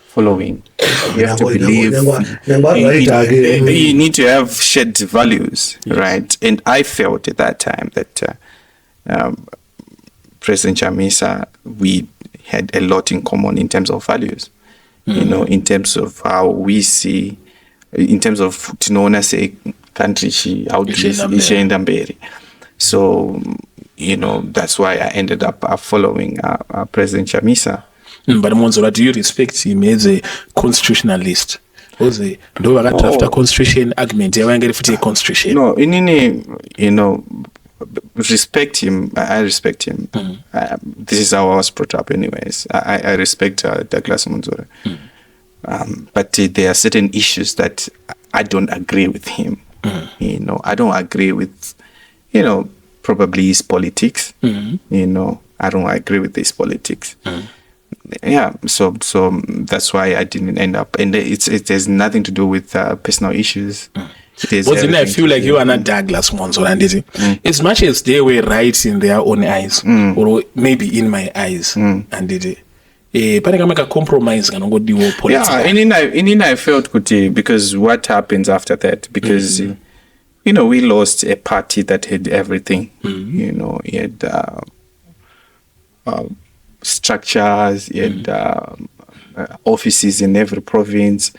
following. You have to believe. You need to have shared values, yes. Right? And I felt at that time that President Chamisa, we had a lot in common in terms of values. You know, in terms of how we see, in terms of Tinona say country, how she So, you know, that's why I ended up following President Chamisa. But Monzola, do you respect him as a constitutionalist? Do I draft a constitution argument? A constitution? No, you know, respect him. I respect him. This is how I was brought up anyways. I respect Douglas Monzola. But there are certain issues that I don't agree with him. You know, I don't agree with, you know, probably his politics. You know, I don't agree with his politics. Yeah, so that's why I didn't end up. And it has nothing to do with personal issues. Wasn't I feel like you are not Douglas Monzola, and is it? As much as they were right in their own eyes, or maybe in my eyes, and did it. But I make a compromise and go do politics. Yeah, and I felt good because what happens after that? Because you know, we lost a party that had everything. You know, he had structures, he had offices in every province.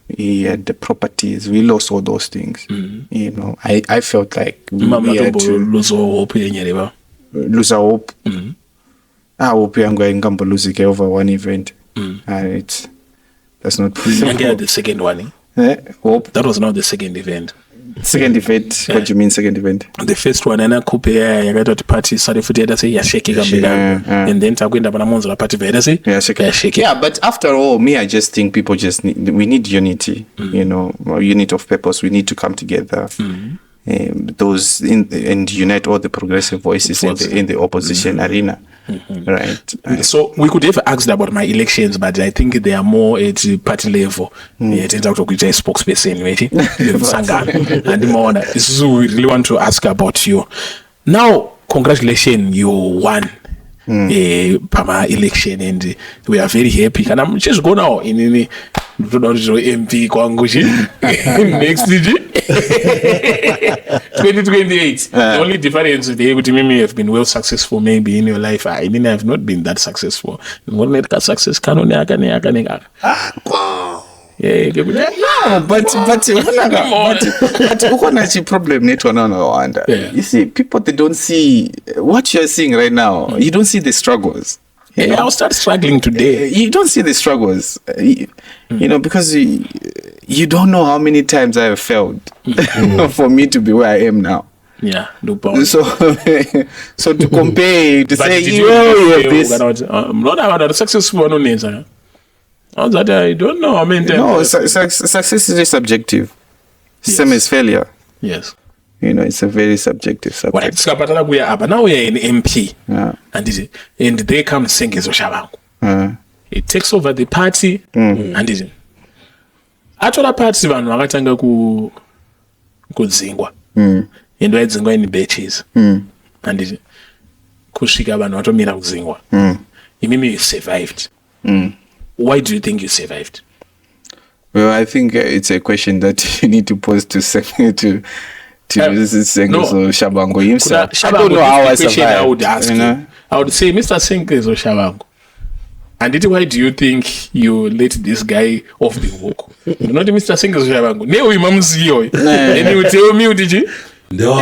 He had the properties. We lost all those things. You know, I felt like we had to lose hope. Lose hope. I hope I'm going to lose over one event. And that's not possible. And the second one. Hope. That was now the second event. Second event. What do you mean second event? The first one ana coupe yakaita kuti party sare futi yada sei yashekeka mbega and then takuenda pana monzo la party vaida sei yashekeka. Yeah, but after all, me, I just think people just we need unity. You know, unity of purpose. We need to come together. And unite all the progressive voices in the opposition arena. Right. So we could have asked about my elections, but I think they are more at party level. It turns out to be a spokesperson, right? And more. So we really want to ask about you. Now, congratulations, you won. Pama election, and we are very happy. And I'm just going now in any MP Kwangushi next year 2028. The only difference is the maybe have been well successful maybe in your life. I mean, I have not been that successful. What made that success? Yeah, but ukona problem netwa no wonder. You see, people they don't see what you're seeing right now. You don't see the struggles. I'll start struggling today. You don't see the struggles, you know, because you don't know how many times I have failed for me to be where I am now. Yeah, no problem. So to compare, to say, you have this. Not about successful no nature. I don't know. I mean, no, success is subjective. Same as failure. Yes. You know, it's a very subjective subject. Now we are in MP. And they come sing as Oshabangu. It takes over the party and it. Actually, party vanhu vakatanga kudzingwa. And waidzingwa in batches. And it kusvika vanhu vatomira kudzingwa. Imimi you survived. Why do you think you survived? Well, I think it's a question that you need to pose to Shabangu himself. I don't know how I survived. I would ask you. I would say, Mr. Senkezo Shabangu, and why do you think you let this guy off the hook? Not Mr. Senkezo Shabangu. Neo imamziyo. And you tell me, did you? No.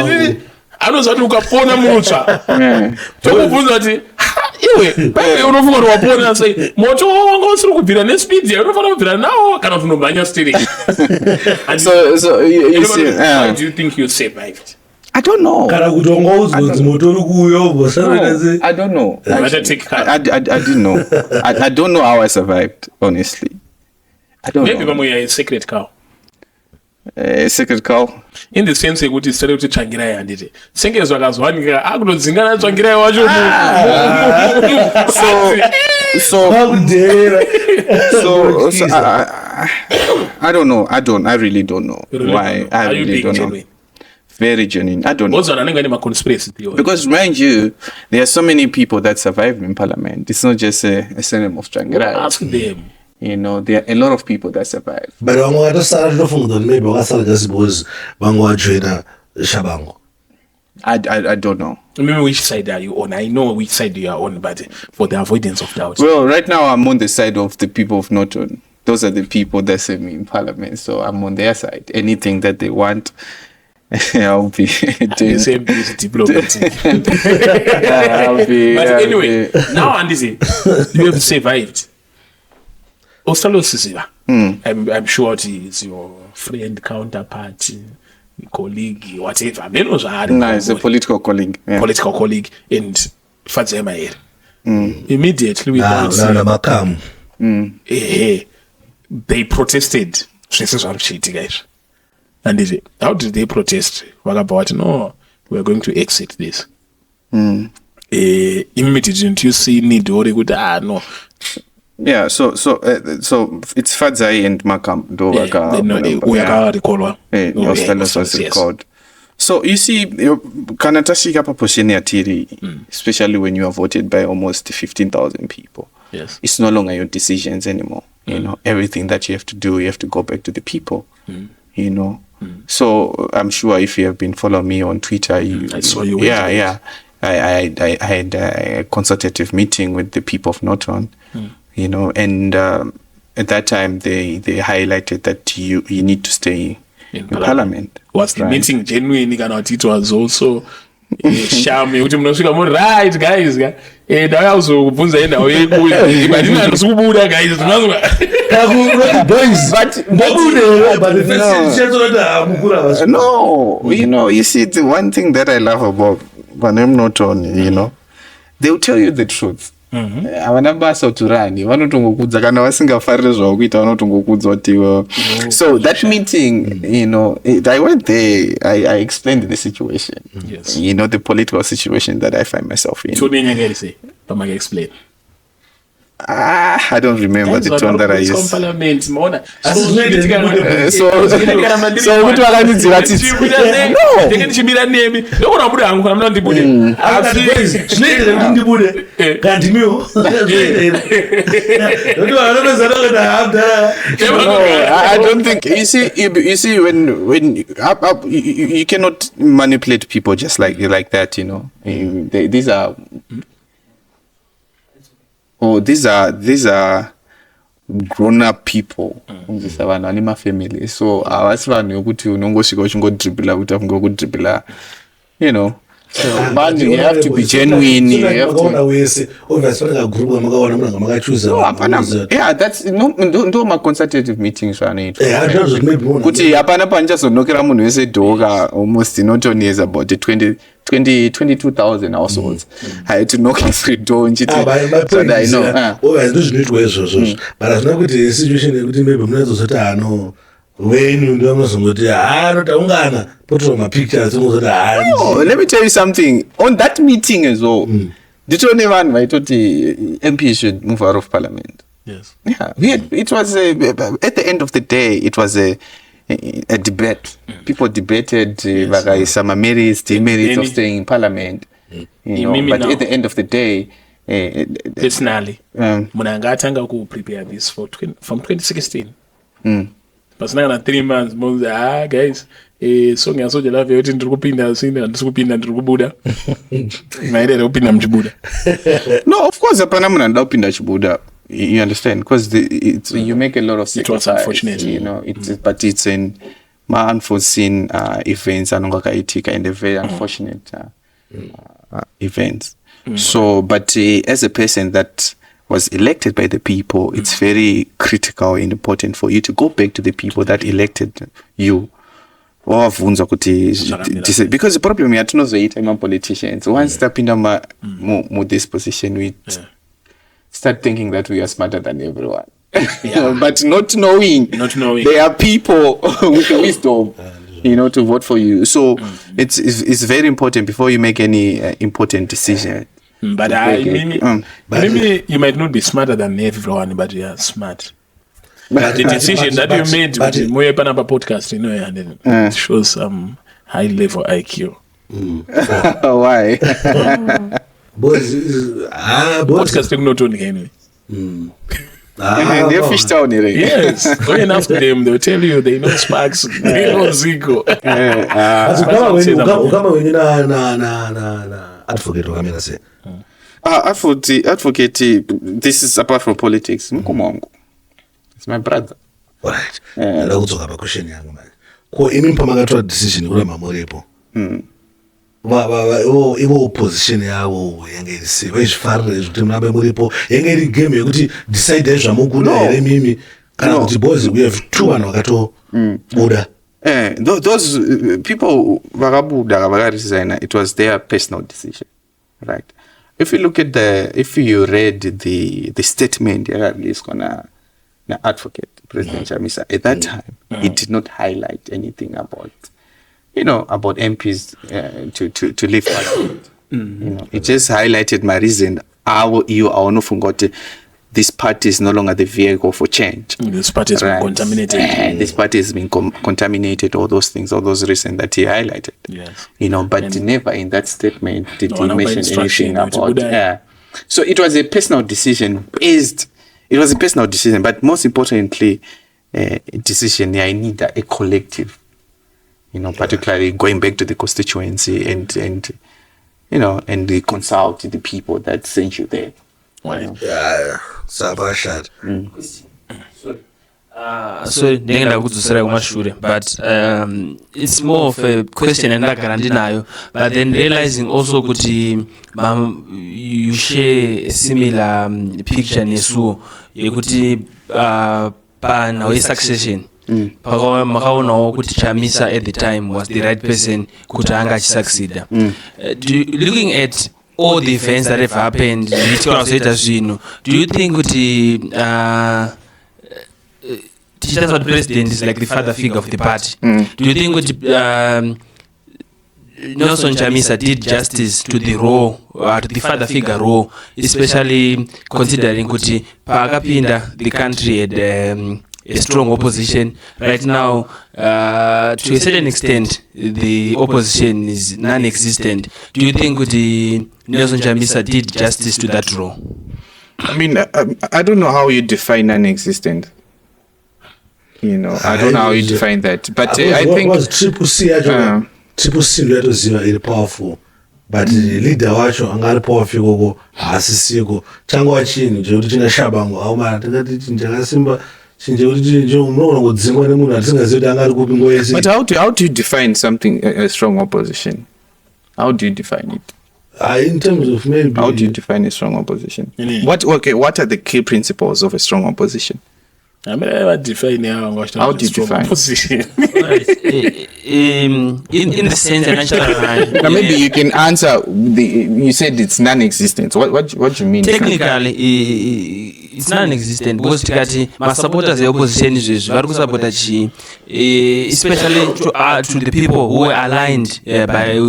Anozati ukapona mutsva. Tokubvunza kuti iwe paiwe unofunga kuti wapona sei moto wanga usiri kubvira nespeed ya unofanira kubvira nawo kana tunobhanya steering. So you see, why do you think you survived? I don't know. Kana kuti wanga uzodzi moto uri kuuya bosana I don't know. I didn't know. I don't know how I survived, honestly. I don't know. Maybe a secret cow. Secret cow. In the sense yekuti sare kuti Tsvangirai handiti Senkezwa akazwanika akutodzingana Tsvangirai wacho I don't know. I really don't know why. I really don't know. Very genuine. I don't know. Because mind you, there are so many people that survive in parliament. It's not just a name of Tsvangirai. Ask them. You know, there are a lot of people that survive. But I'm going to start maybe just because Shabangu. I don't know. Maybe which side are you on? I know which side you are on, but for the avoidance of doubt. Well, right now I'm on the side of the people of Norton. Those are the people that serve me in parliament, so I'm on their side. Anything that they want, I'll be doing. Same diplomacy. But anyway, now Andy, you have survived. I'm sure it is your friend, counterpart, colleague, whatever. No, it's a political colleague. Yeah. Political colleague and Fadzema. Immediately without they protested. Guys. And how did they protest? No, we're going to exit this. Immediately didn't you see need or no. Yeah, so it's Fadzai and Makam. Called. So you see, Kanatashika Paposhenia Tiri, especially when you are voted by almost 15,000 people. Yes, it's no longer your decisions anymore. You know, everything that you have to do, you have to go back to the people. You know, so I'm sure if you have been following me on Twitter, I saw you. Yeah. I had a consultative meeting with the people of Norton. You know, and at that time they highlighted that you need to stay in parliament. Was the meeting genuine? It was also shame kuti munosvika muri right guys ga ndauya kuzobvunza endawo yekuya but inandisi kubuda guys tinazwa No, you know, you see, the one thing that I love about Vanem Norton, you know, they'll tell you the truth. Havana basa uturani vanotongokudza kana vasingafariri zvakuita vanotongokudza kuti so that meeting, you know, I went there, I explained the situation, yes, you know, the political situation that I find myself in. Explain. I don't remember the tone that I used. I don't think you see when you cannot manipulate people just like that, you know. These are grown-up people. These are anima family. So avasi vanhu yokuti unongosvika uchingodribhila kuti afungokudribhila, you know. So man, you have to be genuine. You have to. Yeah, that's no my consultative meetings kuti hapana panchazonokera munhu wese dhoka almost not only is about the 22,000 households. I had to knock every door and so that I know. Zvinoitwa izvozvo but hazvina kuti situation yekuti maybe munazozoti ano wenyu ndio munozongoti taungana potro mapictures unozoti no, let me tell you something. On that meeting as well, nditone vanhu vaitoti MP should move out of parliament. Yes. Yeah, it was at the end of the day, it was a debate. People debated some merits, demerits of staying in parliament. You know, but at the end of the day, personally, munangatanga ku prepare this from 2016. But now 3 months, guys, song ya soja love yote ndiri kupinda sina ndisi kupinda ndiri kubuda. Maende kupinda mchibuda. No, of course hapana munanda kupinda chibuda. You understand? Because you make a lot of sacrifice. It was unfortunate, you know. But it's an unforeseen events and a very unfortunate events. So, but as a person that was elected by the people, it's very critical and important for you to go back to the people that elected you. Because the problem is that politicians once step in this position with. Start thinking that we are smarter than everyone. But not knowing there are people with wisdom, you know, to vote for you. So it's very important before you make any important decision. But maybe you might not be smarter than everyone, but you are smart. But the decision that you made with Moye Panapa podcast, you know, it shows some high level IQ. Why? Podcasting not only anyway. They're fish town here. Yes, going after them, they'll tell you they know Sparks, they know Zico. Ukama wenye na advocate wakamena say. Advocate, this is apart from politics. Mkumongo. It's my brother. Alright. Nda kutsoka pa question yangu manje. Ko imi mpamakatora decision kula mamorepo. Ivo position yavo yange iri vaizvifarira kuti murambe muripo yange iri game yekuti decide zvamukuda here mimi kana kuti boys we have two vanhu vakatobuda. Those people vakabuda vakaresigna, it was their personal decision, right? If you look at if you read the statement released na advocate President Chamisa at that time, it did not highlight anything about MPs to leave parliament. You know, it just highlighted my reason. This party is no longer the vehicle for change. This party has been contaminated. This party has been contaminated. All those things, all those reasons that he highlighted. Yes. You know, but never in that statement did he mention anything about. So it was a personal decision based. It was a personal decision, but most importantly, a decision. I need a collective. You know, particularly going back to the constituency and consult the people that sent you there. Sabashad. Sorry. So ndengenda kudzosera kumashure, but it's more of a question endagara ndinayo, but then realizing also kuti you share a similar picture nesuo yekuti panhau yesuccession makaonawo kuti Chamisa at the time was the right person kuti anga achisucceeda. Looking at all the events that have happened, do you think kuti teachers or president is like the father figure of the party? Do you think that Nelson Chamisa did justice to the role, to the father figure role, especially considering kuti pakapinda the country had a strong opposition right now? To a certain extent, the opposition is non-existent. Do you think that Nelson Chamisa did justice to that role? I mean, I don't know how you define non-existent. You know, I don't know how you define that, but I think was triple C ndatoziva iri powerful, but leader wacho anga ari powerful koko haasisiko. Changwa chinhu chekuti chingashabango aumana takati chakasimba chinje kuti chinje unoona kudzingwa nemunhu atisingazivi kuti anga ari kupi nguva yese. But how do you define something a strong opposition? How do you define it? In terms of maybe how do you define a strong opposition? What are the key principles of a strong opposition? I mean, how do you define position? In the sense that now maybe you can answer you said it's non-existent. What do you mean? Technically, it's non-existent because my supporters the opposition is very supported, especially to the people who are aligned by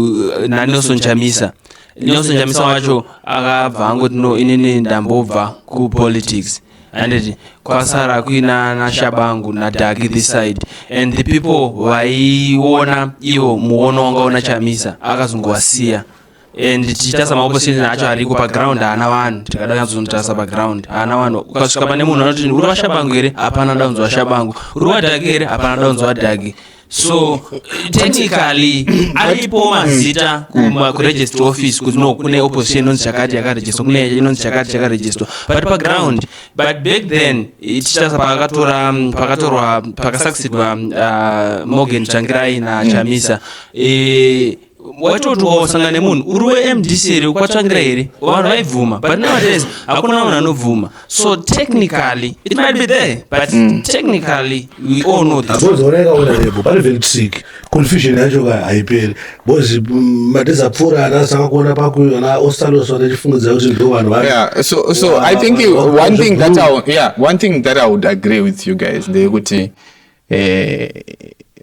Nelson Chamisa. Nelson Chamisa wacho akabva angoti no inini ndambobva ku politics. And kwasara kuina na shabangu na dagi this side, and the people waiona iyo muono wanga ona Chamisa akazongwasiya, and tichitasa maopposition acho ariko pa ground ana vanhu tikada kuzonditasa pa ground ana vanhu ukasvika pane munhu anoti uri washabangu here hapana daunzwa washabangu, uri wadhagi here hapana daunzwa wadhagi. So technically alipo mazita ku register office kuti no kune opposition inonzi chakati yakaregister, kune inonzi chakati chakaregister, but pa ground. But back then tichitasa pakatorwa pakasucceedwa Morgan Tsvangirai na Chamisa, watoti wasangana nemunhu uri weMDC here kwatsvangirai here vanhu vaibvuma, but nowadays hakuna vanhu vanovhuma. So technically it might be there, but technically we all know this. But very trick confusion yacho haiperi because madeza pfura anasanga kuona paku ana ostalo so tichifungidzira kuti ndo vanhu vari. Yeah, so I think one thing that I would agree with you guys,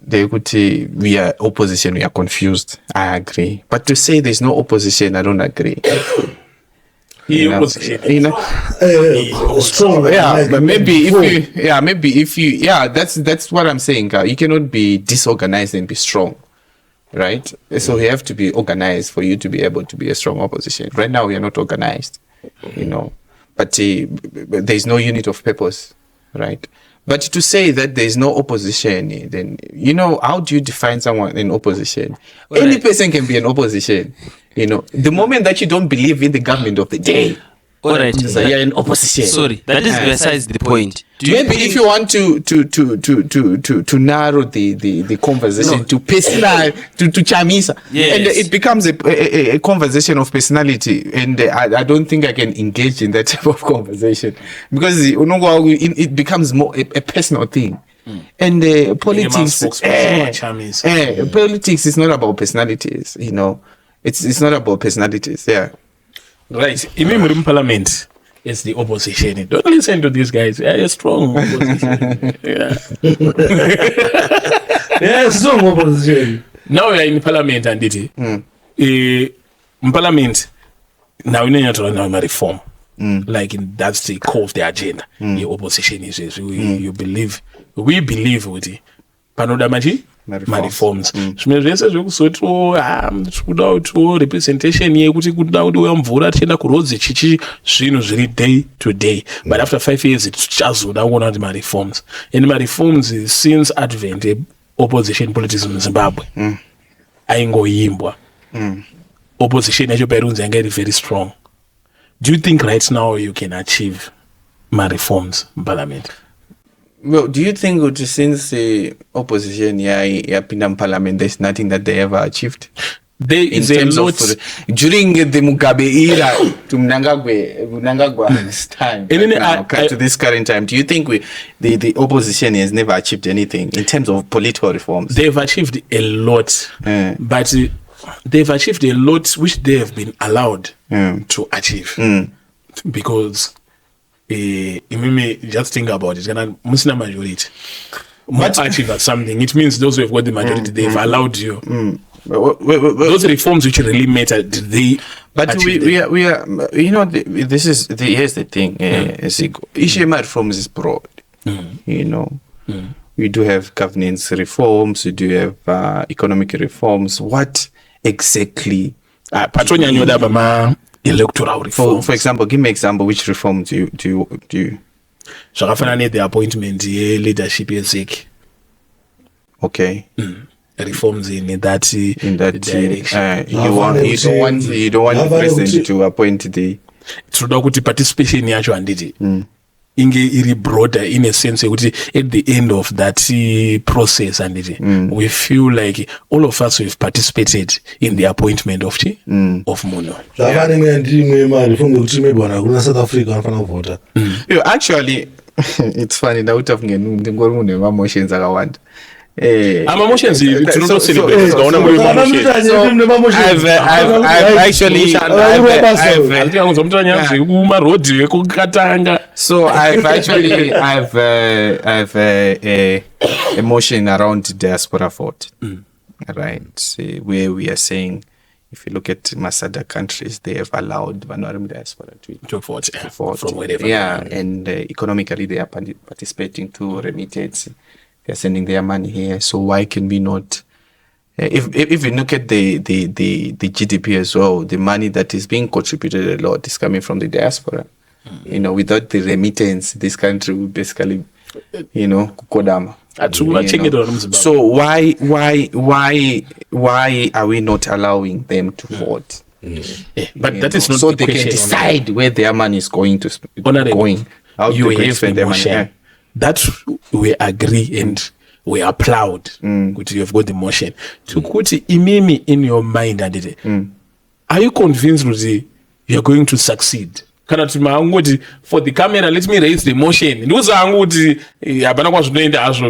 we are opposition, we are confused. I agree. But to say there's no opposition, I don't agree. Strong. Yeah, but maybe if you, that's what I'm saying. You cannot be disorganized and be strong, right? So you have to be organized for you to be able to be a strong opposition. Right now, we are not organized, but there's no unit of purpose, right? But to say that there is no opposition, then, how do you define someone in opposition? Well, any person can be an opposition, The moment that you don't believe in the government of the day, all right, so you're in opposition. Sorry, that is besides the point. Maybe if you want to narrow the conversation to personal to Chamisa, yes. And it becomes a conversation of personality, and I don't think I can engage in that type of conversation because it becomes more a personal thing. And politics, politics is not about personalities. It's not about personalities. Yeah. Right. In Parliament, it's the opposition. Don't listen to these guys. They are strong opposition. Yeah, strong opposition. Now we are in Parliament, and in Parliament, now we need to run a reform. Like that's the core of the agenda. The opposition is we believe with it. Panodamaji. Reforms. Zvese zvekuzotiwo kuda kutiwo representation yekuti kuda kuti mvura tienda kurodzi chichi zvinhu zviri day to day, but after 5 years tichazoda kuona kuti reforms, and reforms since advent opposition politics in Zimbabwe aingoimbwa. Opposition yacho pairunzi yanga iri very strong. Do you think right now you can achieve reforms in Parliament? Well, do you think that since the opposition in parliament, there's nothing that they ever achieved? There is a lot during the Mugabe era to Mnangagwa's time, to this current time. Do you think the opposition has never achieved anything in terms of political reforms? They've achieved a lot, but they've achieved a lot which they have been allowed to achieve because just think about it. Muslim majority, but achieve at something. It means those who have got the majority, they've allowed you. Those reforms which really matter, they. But we are here's the thing. Ishema reforms is broad. We do have governance reforms. We do have economic reforms. What exactly? Electoral reform. For example, give me an example. Which reforms do you? So I need the appointment, leadership, okay. Reforms in that direction. You don't want the president to appoint the. Truda kuti participation yacho handiti inge iri broader in a sense kuti at the end of that process handiti we feel like all of us have participated in the appointment of Mono. South Africa actually it's funny now motions akawanda. Emotions I've a motion around diaspora vote, right? Where we are saying, if you look at Masada countries, they have allowed Vanuatu diaspora to vote from wherever. And economically they are participating to remittance. They're sending their money here, so why can we not? If you look at the GDP as well, the money that is being contributed a lot is coming from the diaspora. Without the remittance, this country would basically, kodama. So why are we not allowing them to vote? But that is not so the they question, can decide where their money is going to how you have spend their money. That we agree and we applaud. You have got the motion. To kuti imimi in your mind, are you convinced that you are going to succeed? For the camera, let me raise the motion. Because we don't have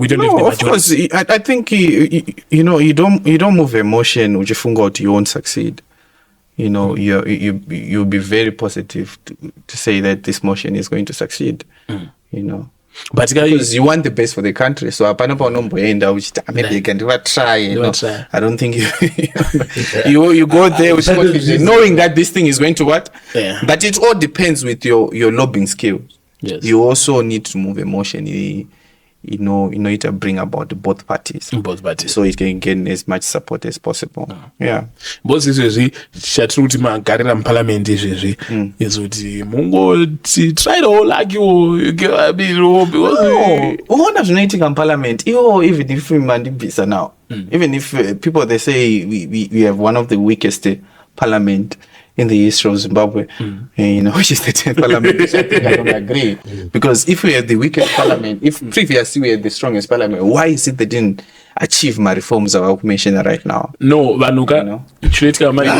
the majority. Of course, I think you don't move a motion which you won't succeed. You'll be very positive to say that this motion is going to succeed. But because you want the best for the country, so maybe you can never try. I don't think you go there with knowing that this thing is going to what. But it all depends with your lobbying skills. Yes. You also need to move emotion. It to bring about both parties. So it can gain as much support as possible. Both is chatruti magarira parliament is mungo try to argue because parliament even if we visa now even if people they say we have one of the weakest parliament in the history of Zimbabwe, which is the 10th parliament, which I think I don't agree. Because if we had the weakest parliament, if previously we had the strongest parliament, why is it they didn't achieve my reforms I mentioned right now? No, Vanuka, we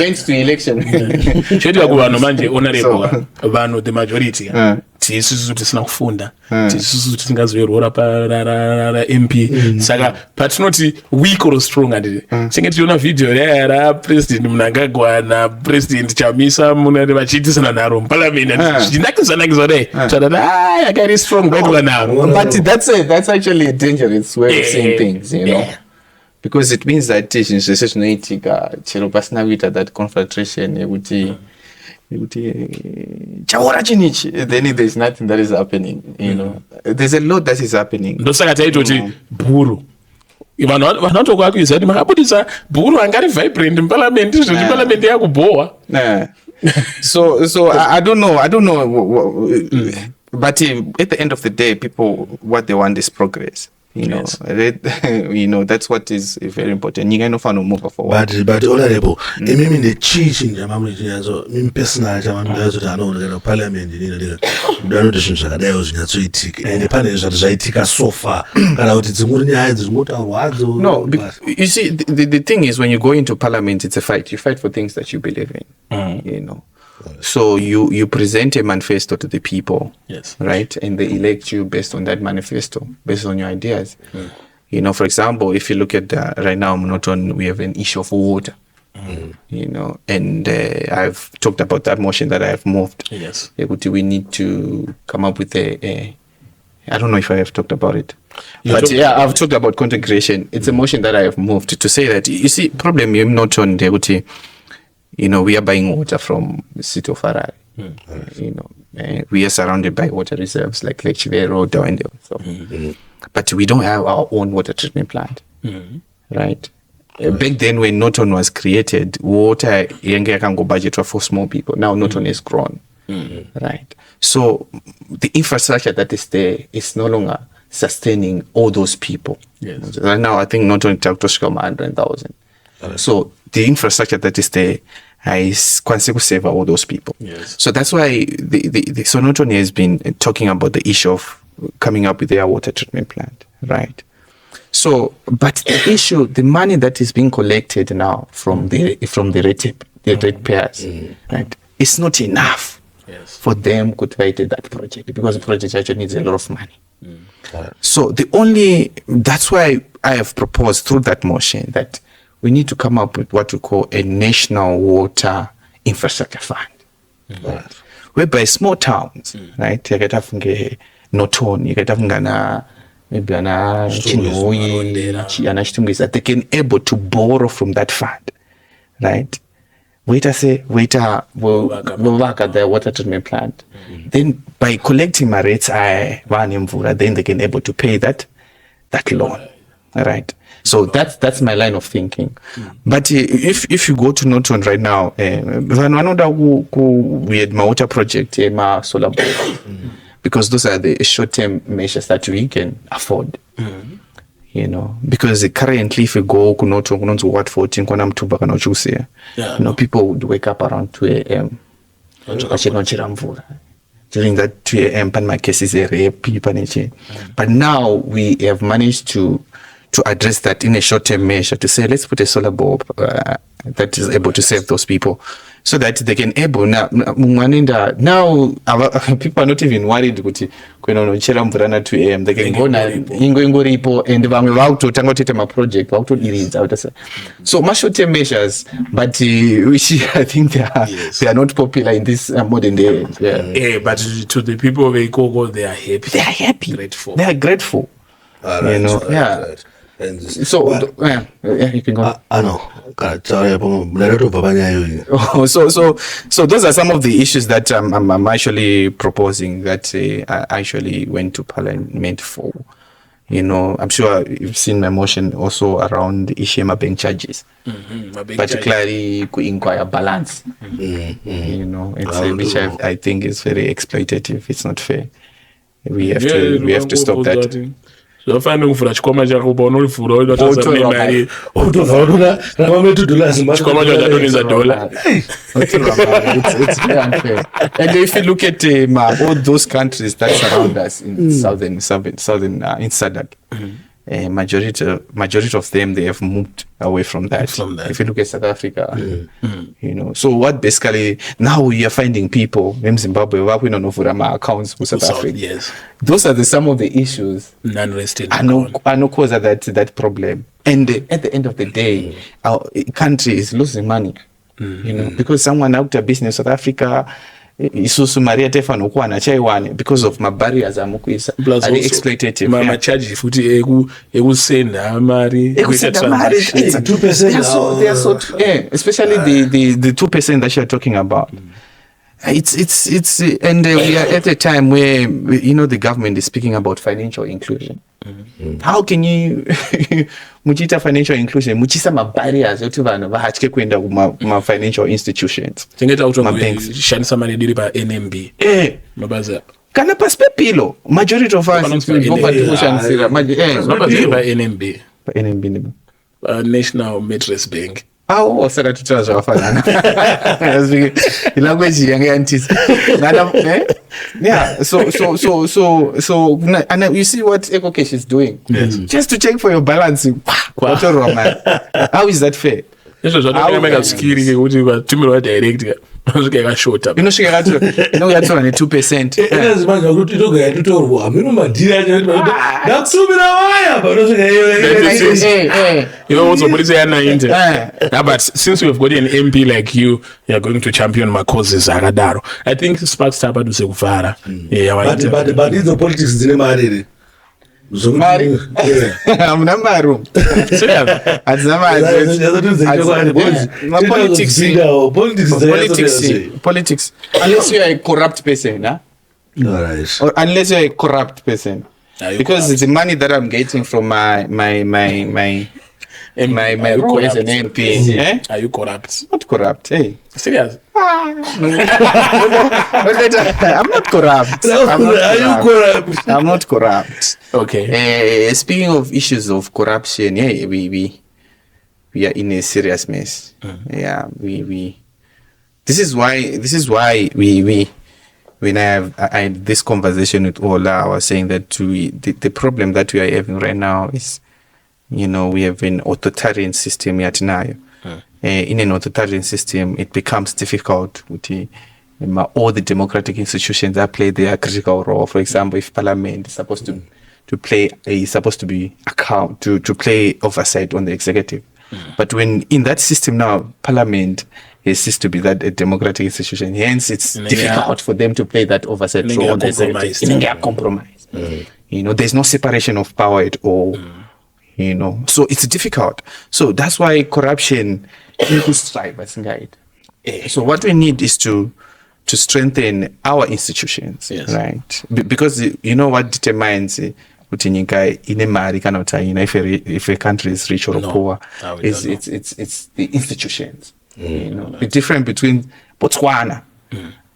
went to election. The majority. Tisusu tisina kufunda tisusu tisingazoerora para MP saka patinoti weak or strong anditi tinge tiona video yara president Mnangagwa na president Chamisa munati vachiitisana naro muparliament ndinakizanakizwa dai tadada yakari strong baitwa naro. But that's actually a dangerous way of saying things, because it means that zvinoitika chero pasina kuita that confrontation yekuti then there's nothing that is happening. There's a lot that is happening. Ndosaka taitoti bhuru vanhu vanotokuakuiza kuti makabudisa bhuru angari vibrant muparliament zvoti parliament yakubohwa. So I don't know. But at the end of the day, people what they want is progress. You know, Yes. you know, that's what is very important. You kind of want to move forward. But honorable, mimi the chichi jamamuri chinyazo, mimi personal jamamuri yazo tano kana parliament nina ndano tishinhu zvakadai zvinyatsoitika ende pane zvati zvaitika so far kana kuti dzimuri nyaya dzinotaurwa hadzo. No, you see, the thing is, when you go into parliament, it's a fight. You fight for things that you believe in, you know. So you present a manifesto to the people, Yes. right? And they elect you based on that manifesto, based on your ideas. You know, for example, if you look at right now, Norton, we have an issue of water. You know, and I've talked about that motion that I have moved. Yes. We need to come up with I don't know if I have talked about it. I've talked about content creation. It's a motion that I have moved to say that, you see, problem you're not on the, you know, we are buying water from the city of Harare. You know, we are surrounded by water reserves like Lake Chivero, down there. So, but we don't have our own water treatment plant, right? Back then, when Norton was created, water can go budget for small people. Now Norton is grown, right? So the infrastructure that is there is no longer sustaining all those people. Yes. Right now, I think Norton is 100,000. So the infrastructure that is there is consequently save all those people. Yes. So that's why so Norton has been talking about the issue of coming up with their water treatment plant, right? So, but the issue, the money that is being collected now from the ratepayers, right, it's not enough for them to fight that project, because the project actually needs a lot of money. So that's why I have proposed through that motion that we need to come up with what we call a national water infrastructure fund, whereby small towns, right, Norton, maybe Chitungwiza, they can able to borrow from that fund, right? We'll work at the water treatment plant. Then by collecting my rates, then they can able to pay that loan, right? So that's my line of thinking. But if you go to Norton right now, we had my water project, my solar board, because those are the short-term measures that we can afford. You know, because currently if you go to Norton, you know, people would wake up around 2 a.m. During that 2 a.m., my case is a rape. But now we have managed to address that in a short-term measure, to say, let's put a solar bulb that is able to save those people, so that they can able now people are not even worried kuti kunochera mvura na 2 a.m. they can go na ingoripo and vamwe vakutotanga kutoita maproject vakutodiridza. So much short-term measures, but I think they are not popular in this modern day. But to the people of Ikoko, they are happy. They are happy. Grateful. They are grateful. Right, you know, right. So you can go. So those are some of the issues that I'm actually proposing that I actually went to Parliament for. You know, I'm sure you've seen my motion also around the issue of bank charges, particularly to inquire balance. You know, which I think is very exploitative. It's not fair. We have to stop that. Zvafanira kuvhura chikwama chako paunofura unotaura mari utovhauna chikwama chacho chatonesa dola. It's very unfair. And if you look at all those countries that surround us in southern in SADC, majority of them, they have moved away from that. If you look at South Africa, you know, so what basically now we are finding people in Zimbabwe working on my accounts with South Africa. Yes, those are some of the issues. I know cause of that problem. And at the end of the day, our country is losing money. You know, because someone out of business South Africa. Isusu Maria Tefano kwana chaiwane because of my barriers amukuisa are exploitative. Mama charge futi ekusenda mari 2%. They are so especially the 2% that you're talking about. It's and we are at a time where, you know, the government is speaking about financial inclusion. How can you muchita financial inclusion muchisa ma barriers yokuti vanhu vahatye kuenda kuma financial institutions tingeta kuti shandisa mari diri pa NMB mabaza kana pasi pepilo majority of us kushandisira NMB NMB National Mattress Bank. Saka tutaura zvakafanana language yange yanditisa yeah, so and you see what EcoCash is doing. Yes. Just to check for your balance. Man. How is that fair? This is what I make a skiri kuti tumirwa direct unosvika yakashota inosvika yatora ne2%. Inazimanja kuti toga yatotorwa mino madhiri acho ndakusumira waya panosvika you also put it at 90. But since we have got an MP like you are going to champion my causes akadaro. I think Sparks tapa duse kuvhara. But idzo politics dzine mari Mari. Hamuna mari. Hadzina politics. Unless you are a corrupt person, huh? Right. Or unless you are a corrupt person. Because it's the money that I'm getting from my role as an MP. Eh? Are you corrupt? Not corrupt. Hey. Serious? I'm not corrupt. I'm not corrupt. Okay. Speaking of issues of corruption, yeah, we are in a serious mess. Yeah, we. This is why we when I had this conversation with Ola, I was saying that the problem that we are having right now is, we have an authoritarian system yet now. In an authoritarian system, it becomes difficult with all the democratic institutions that play their critical role. For example, if Parliament is supposed to play oversight on the executive, but when in that system now, Parliament ceased to be that a democratic institution. Hence, it's difficult for them to play that oversight role on the executive. They are compromised. There's no separation of power at all. So it's difficult. So that's why corruption is strive as guide. So what we need is to strengthen our institutions, yes. Right? Because what determines if a country is rich or poor, it's the institutions. The difference between Botswana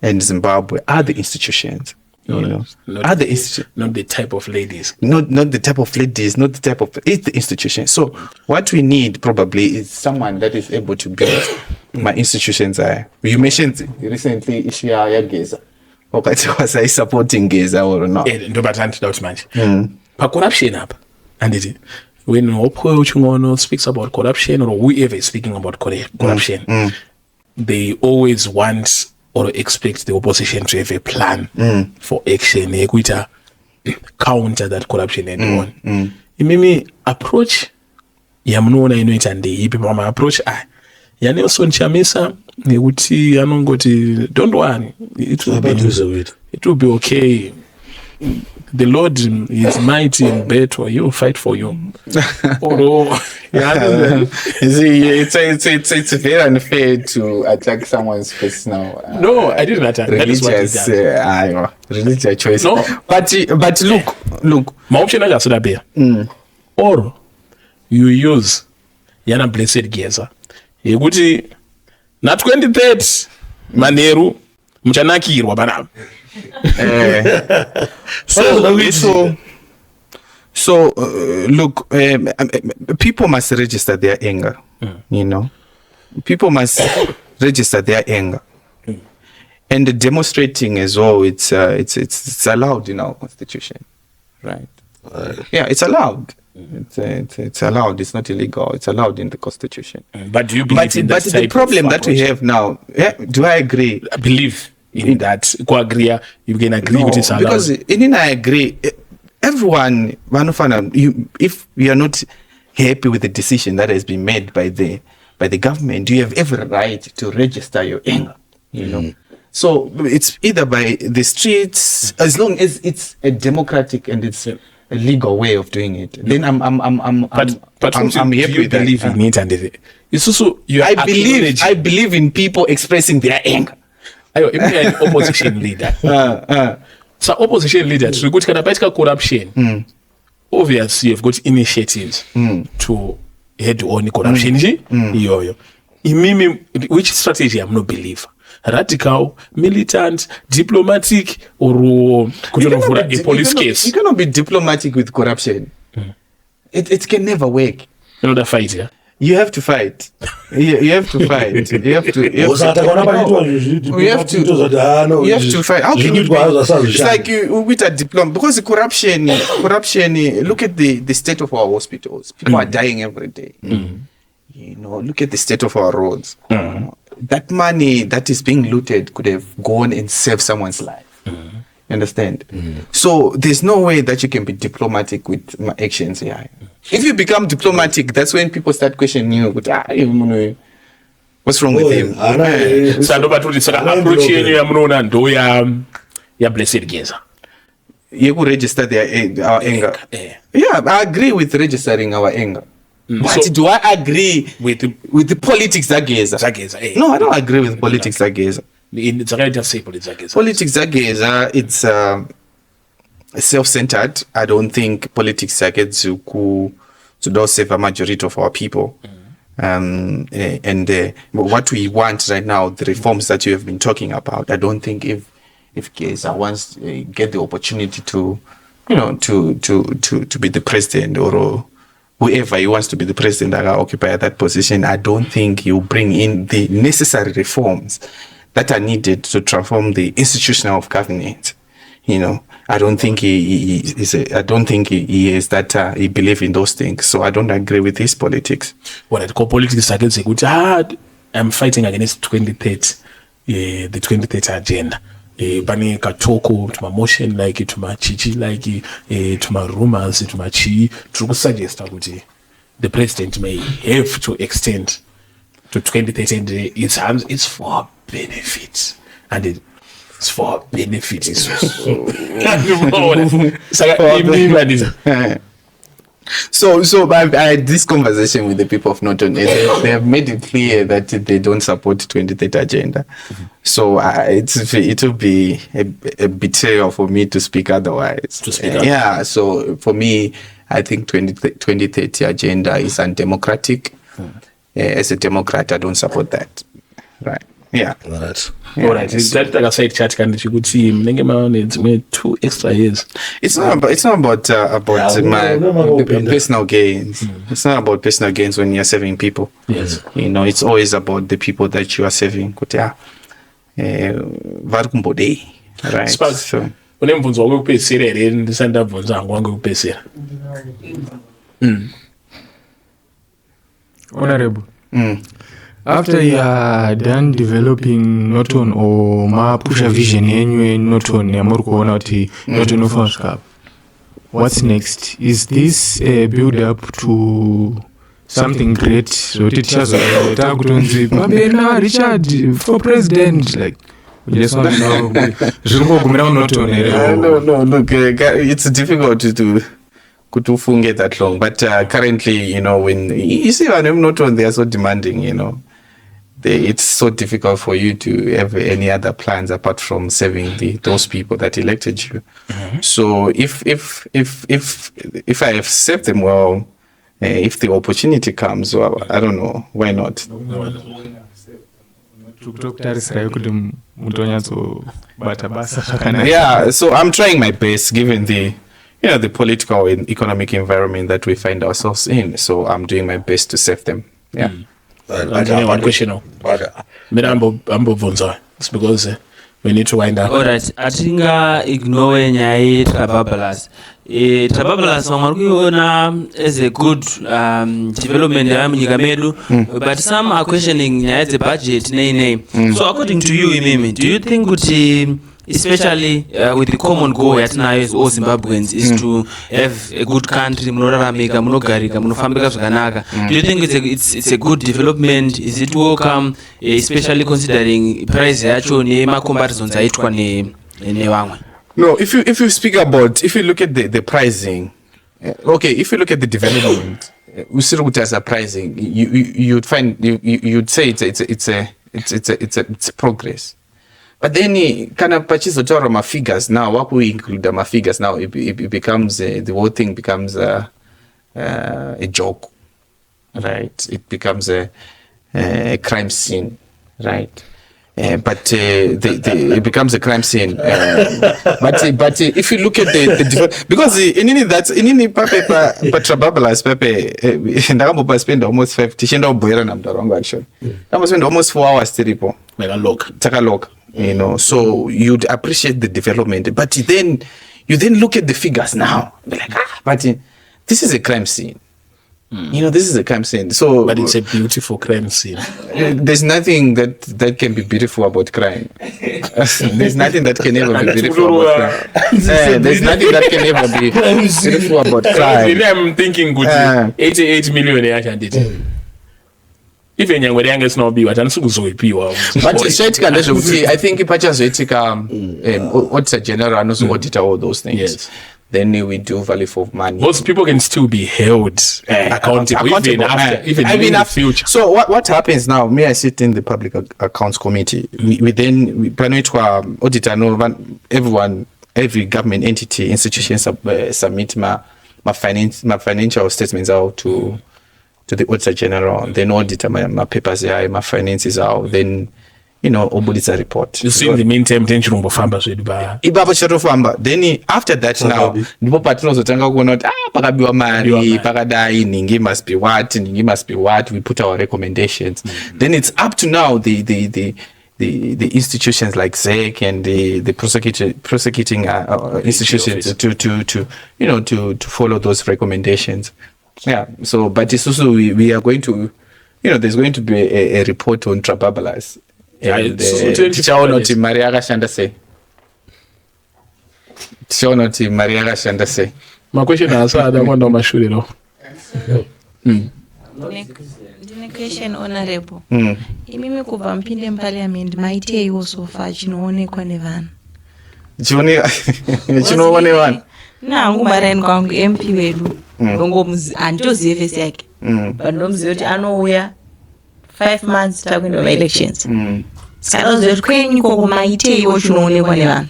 and Zimbabwe are the institutions. Not the type of ladies. Not the type of ladies, it's the institution. So what we need probably is someone that is able to build my institutions. You mentioned recently issue ya Geza. Okay, was I supporting Geza or not? Corruption up. And when Opo speaks about corruption or whoever is speaking about corruption, they always want or expect the opposition to have a plan for action, counter that corruption and on. Mimi approach yamunoona inoita ndeipi mama approach Nelson Chamisa nekuti anongoti don't worry, it will be okay. The Lord is mighty in battle. He will fight for you. It's very unfair to attack someone's personal. No, I didn't attack. Religious, religious choice. No, but look. My option is also there. Or you use Yana Blessed Geza. Yekuti na 23rd Maneru mchanakirwa bana. Look, people must register their anger. People must register their anger, and demonstrating as well. It's allowed in our constitution, right? Yeah, it's allowed. It's allowed. It's not illegal. It's allowed in the constitution. But do you believe in that? But the problem that we have now, do I agree? I believe in that. You can agree with it. Because I agree. Everyone, if you are not happy with the decision that has been made by the government, you have every right to register your anger. So it's either by the streets, as long as it's a democratic and it's a legal way of doing it. Then I'm happy with that. Believe in it, and it's also I believe in people expressing their anger. An opposition leader. So opposition leaders, we got kind corruption. Obviously, you've got initiatives to head on corruption. Which strategy I'm not believer. radical, militant, diplomatic, or a police case. You cannot be diplomatic with corruption. It can never work. You know that fight, yeah? You have to fight. You have to fight. You have to fight. How can you be? It's like you with a diploma, because the corruption. Look at the state of our hospitals. People are dying every day. You know, look at the state of our roads. That money that is being looted could have gone and saved someone's life. You understand? So there's no way that you can be diplomatic with my actions here. If you become diplomatic, that's when people start questioning you. What's wrong with him? Approach ya blessed Geza. You could register our anger. Yeah, I agree with registering our anger. But So- do I agree With with the politics that Geza? Geza, No, I don't agree with politics that Geza. it's a just say politics. Politics that Geza, it's self-centered. I don't think politics that Geza to save a majority of our people. And what we want right now, the reforms that you have been talking about, I don't think if Geza wants get the opportunity to, to be the president, or whoever he wants to be the president that occupy that position, I don't think he'll bring in the necessary reforms that are needed to transform the institution of governance. I don't think he is that he believe in those things. So I don't agree with his politics. What I call politics against I'm fighting against 2030, the 2030 agenda. Bani katoko to my motion like to my chichi like to my rumors to my chi to suggest that the president may have to extend to 2030 and it's for benefits and it's for benefits. So I had this conversation with the people of Norton. They have made it clear that they don't support 2030 agenda. So it will be a betrayal for me to speak otherwise. Yeah. So for me, I think 2030 agenda is undemocratic. As a Democrat, I don't support that. Right. Yeah. All right. That like I said, chat can you could see it's 2 extra years. It's not about my personal gains. It's not about personal gains when you're serving people. Yes. It's always about the people that you are serving. Right. So Unemvunzo wokupesera ere ndisanda bvunza ngwangu kupesera. Honorable. After you are done developing Norton or pusha vision yenyu Norton yamuri kuona kuti Norton inofanira kusvika, what's next? Is this a build up to something great? Zoti tichazoita kutonzi Babena Richard for president, like we just want to know zviri kugumira Norton ere? no, look, it's difficult to forget that long, but currently, when you see when Norton, they are so demanding, it's so difficult for you to have any other plans apart from serving those people that elected you. So if I have served them well, if the opportunity comes, well, I don't know, why not? Yeah, so I'm trying my best given the political and economic environment that we find ourselves in. So I'm doing my best to serve them. Yeah. One question now. It's because we need to wind up. Alright, atinga ignore nyaya Trabablas. Trabablas wamarukuiona as a good development munyika medu, but some are questioning nyaya budget nei. So according to you, Imimi, do you think that especially with the common goal yatinayo as all Zimbabweans is to have a good country, munoraramika, munogarika, munofambika zvakanaka. Do you think it's a good development? Is it welcome, especially considering price yacho nemacomparisons aitwa nevamwe? No, if you speak about, if you look at the pricing, okay, if you look at the development, as a pricing, you'd find you'd say it's progress. But then kind of pachizotaura my figures now, what we include my figures now, it becomes the whole thing becomes a joke, right? It becomes a crime scene, right? but it becomes a crime scene. But if you look at the because in any paper Trabablas paper, Ndakamba spend almost 50. Shenda boyera namda wrong actually. Ndakamba spend almost 4 hours terrible. Take a look. You know, so you'd appreciate the development, but then you look at the figures now. Be like, but this is a crime scene. You know, this is a crime scene. So, but it's a beautiful crime scene. There's nothing that can be beautiful about crime. There's nothing that can ever be beautiful about crime. There's nothing that can ever be beautiful about crime. I'm thinking good. 88 million. Even young youngest no be what ansukuzoipiwa. But straight can I think ipachazoitika auditor general knows auditor all those things. Yes. Then we do value for money. Most people can still be held accountable even in the future. So what happens now? May I sit in the public accounts committee? We plan to auditor. Every government entity institution submit my financial statements out to the auditor general. Then auditor my papers there, my finances out. Then obudisa report. You see in the meantime tension on famba so ibaba chato famba. Then after that now ndipo patinozotanga kuona kuti pakabiwa mari pakadai ningi must be what we put our recommendations. Then it's up to now the institutions like ZEC and the prosecuting institutions to follow those recommendations. Yeah. So but it's also we are going to there's going to be a report on Trabablas. Tichaona kuti mari yakashanda sei. Makwesheni asada kwanda mashure no. Ndine question honorable. Imimi kubva mpinde parliament maiteiwo so far chinoonekwa nevanhu. Chinoone vanhu. Nangu marani kwangu MP wedu. Ndongomuzi andozive vese yake. Ndomzive kuti anouya 5 months takuenda elections. Saka zvetu kwenyu koko maiteiwo chinoonekwa nevanhu.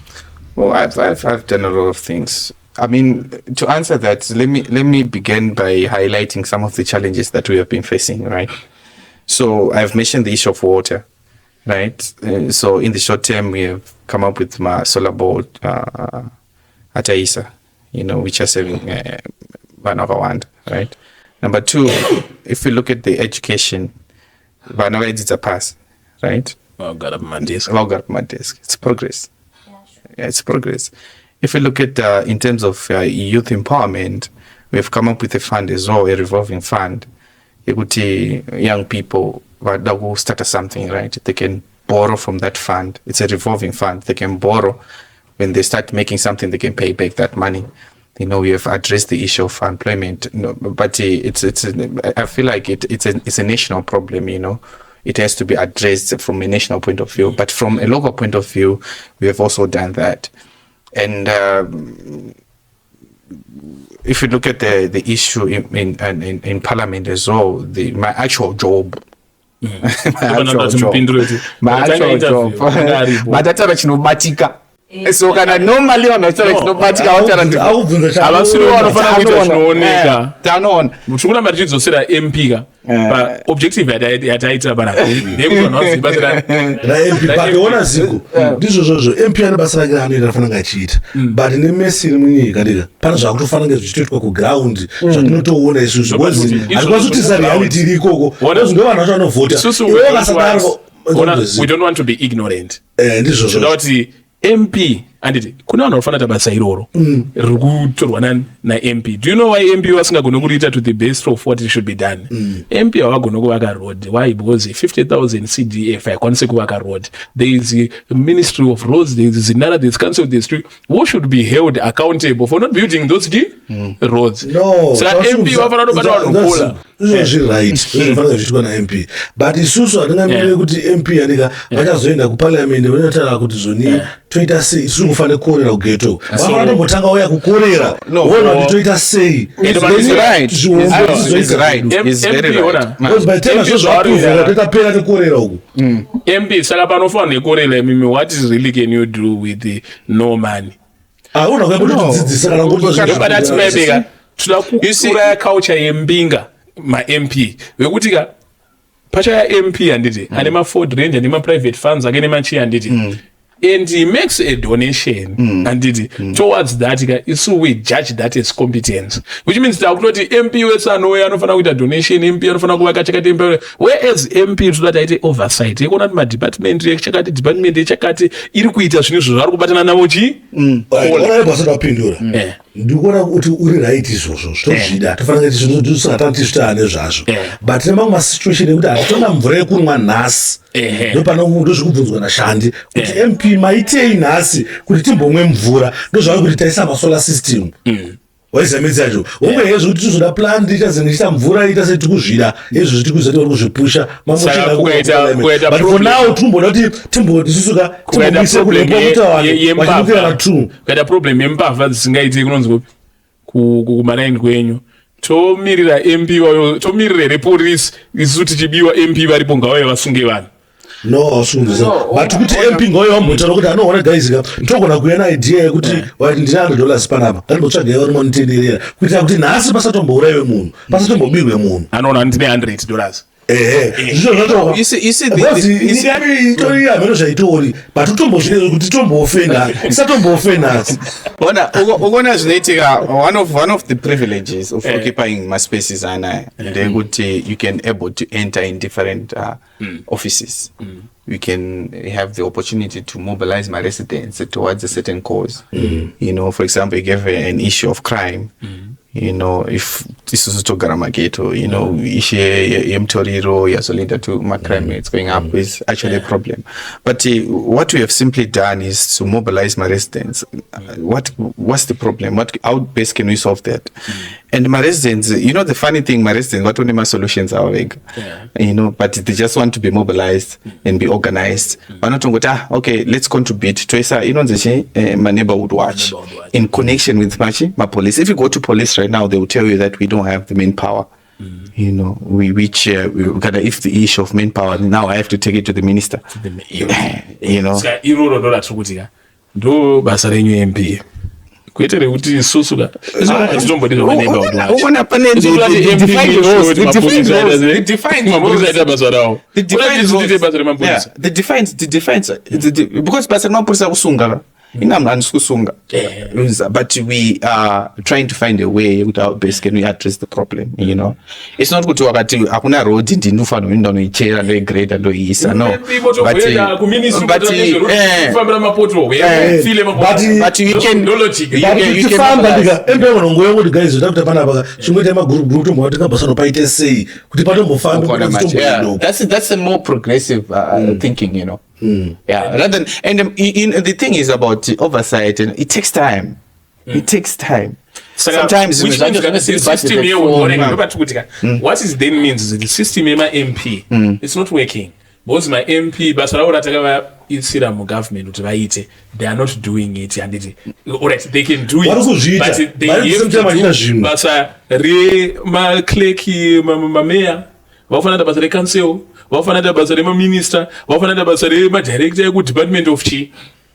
Well, I've done a lot of things. I mean, to answer that, let me begin by highlighting some of the challenges that we have been facing, right? So I've mentioned the issue of water, right? So in the short term, we have come up with my solar board at Isa, which are saving one over one, right? Number 2, if we look at the education, it's a pass, right? It's progress. Yeah, it's progress. If we look at in terms of youth empowerment, we have come up with a fund as well, a revolving fund. Young people who start something, right? They can borrow from that fund. It's a revolving fund. They can borrow. When they start making something, they can pay back that money. We have addressed the issue of unemployment, but I feel like it's a national problem. It has to be addressed from a national point of view, but from a local point of view, we have also done that. And if you look at the issue in Parliament as well, my actual job. My actual job. So kana normally unotsala chinobatika watarandu abasuri vanofana kuita zvinooneka muchukuna mari chidzosera MP ka pa objective yataita pana MP pakiona ziko ndizvo zvozvo MP ane basa rake anoita fananga achiita but nemesiri munyika ndika pana zvakutofananga zvichitoitwa kuground zvatinotoona isusu hazvikwanisi kuti reality iri ikoko ndozvinge vanhu vacho vanovhota iwe vakasadaro we don't want to be ignorant ndizvo zvozvo MP anditi kuna vanhu vanofana basa iroro riri kutorwa naMP. Do you know why MP vasingagoni kuriita to the best of what it should be done? MP havagoni kuvaka road. Why? Because 50,000 CDF haikwanisi kuvaka road. There is a Ministry of Roads, there is another, there is Council of the District who should be held accountable for not building those roads. No. So MP vafana kubata vanhu kola. Right. Zvinofana zvichitwa naMP. But isusu hatingamire kuti MP anika vachazoenda kuparliament vanotaura kuti zvoni toita sei isusu kufanira kukorera kugeto. Vafana kutanga uya kukorera. Wona kuti toita sei. It's right. It's very right. Because by the time zvazvakuva totapera nekorera uku. MP saka panofanira kukorera mimi, what is really can you do with the no money? Una kudzidzisa kana ngoto tuda kukura culture yembinga ma MP vekuti ka pachaya MP handiti ane ma-Ford Ranger nema-private funds ake nemachi handiti and he makes a donation handiti towards that so we judge that as competence, which means takutoti MP wese anouya anofana kuita donation, MP anofana kuvaka chakati, whereas MP todati aite oversight yekuona kuti madepartment echakati department echakati iri kuita zvinhu izvo zvari kubatana navo chi basada kupindura ndikuona kuti uri right izvozvo zvitozvida tofanira kuti zvinhu tisingatani tizvitane zvazvo but nemamwe masituation ekuti hatitona mvura yekunwa nhasi ndozvikubvunzwa nashandi kuti MP maitei nhasi kuti timbomwe mvura ndozvava kuti taisa masolar system waizamedzi yacho onge kuti tizoda plan tichita mvura ita setikuzvida izvo zvitikuzati vari kuzvipusha but for now timboda kuti timbotisuka timbomise kulepokutawanvachimukira tu kaita problem yembavha dzisingaiti kunonzi kumaraini kwenyu tomirira MP wayo tomirira repolisi isu tichibiwa MP varipo ngauye vasunge vanhu no but kuti MP ngoyo wambotaura kuti anoona guys ndogona kuya naidea yekuti $100 panapa ndimbotsvaga vari monitenderera kuitira kuti nhasi pasatombourayiwe munhu pasatombobirwe munhu anoona ndine $100 itori ameno zvaitori but utombozvinezvo kuti tombofenda tisatombofenda ukaona zvinoitika one of the privileges of occupying maspaces anaya ndekuti you can able to enter in different offices. We can have the opportunity to mobilize my residents towards a certain cause. You know, for example, you gave an issue of crime. You know, if this is to Garamageto, you know, Yemtoriro, Yasolida to my crime rates going up is actually a problem. But what we have simply done is to mobilize my residents. What's the problem? How best can we solve that? And my residents, you know, the funny thing, my residents, what only my solutions are big, you know, but they just want to be mobilized and be organized. Why not okay, let's contribute to you know, my neighborhood watch in connection with my police. If you go to police right now, they will tell you that we don't have the manpower. You know, if the issue of manpower, now I have to take it to the minister. You know. Do basarenyu MP kuitere kuti isusuka because basa remapurisa kusunga but we are trying to find a way with how best can we address the problem, you know. It's not kuti wakati hakuna road ndinofanira ndo noichera ndo grade ndo isa no but you can famba embeono ngoyo kuti guys ndakuti pana baka chimwe magroup to mwa tikabasa no paite sei kuti patombofamba that's a more progressive thinking, you know. Yeah, rather than, and the thing is about oversight, and it takes time. It takes time. Sometimes which means the system here what is then means is the system MP it's not working because my MP basara takava isira mu government kuti vaite they are not doing it and it alright they can do it but they have to basa re ma clerk ma mayor vafana basa re council vafana basa re ma minister vafana basa re ma director ku department of chi.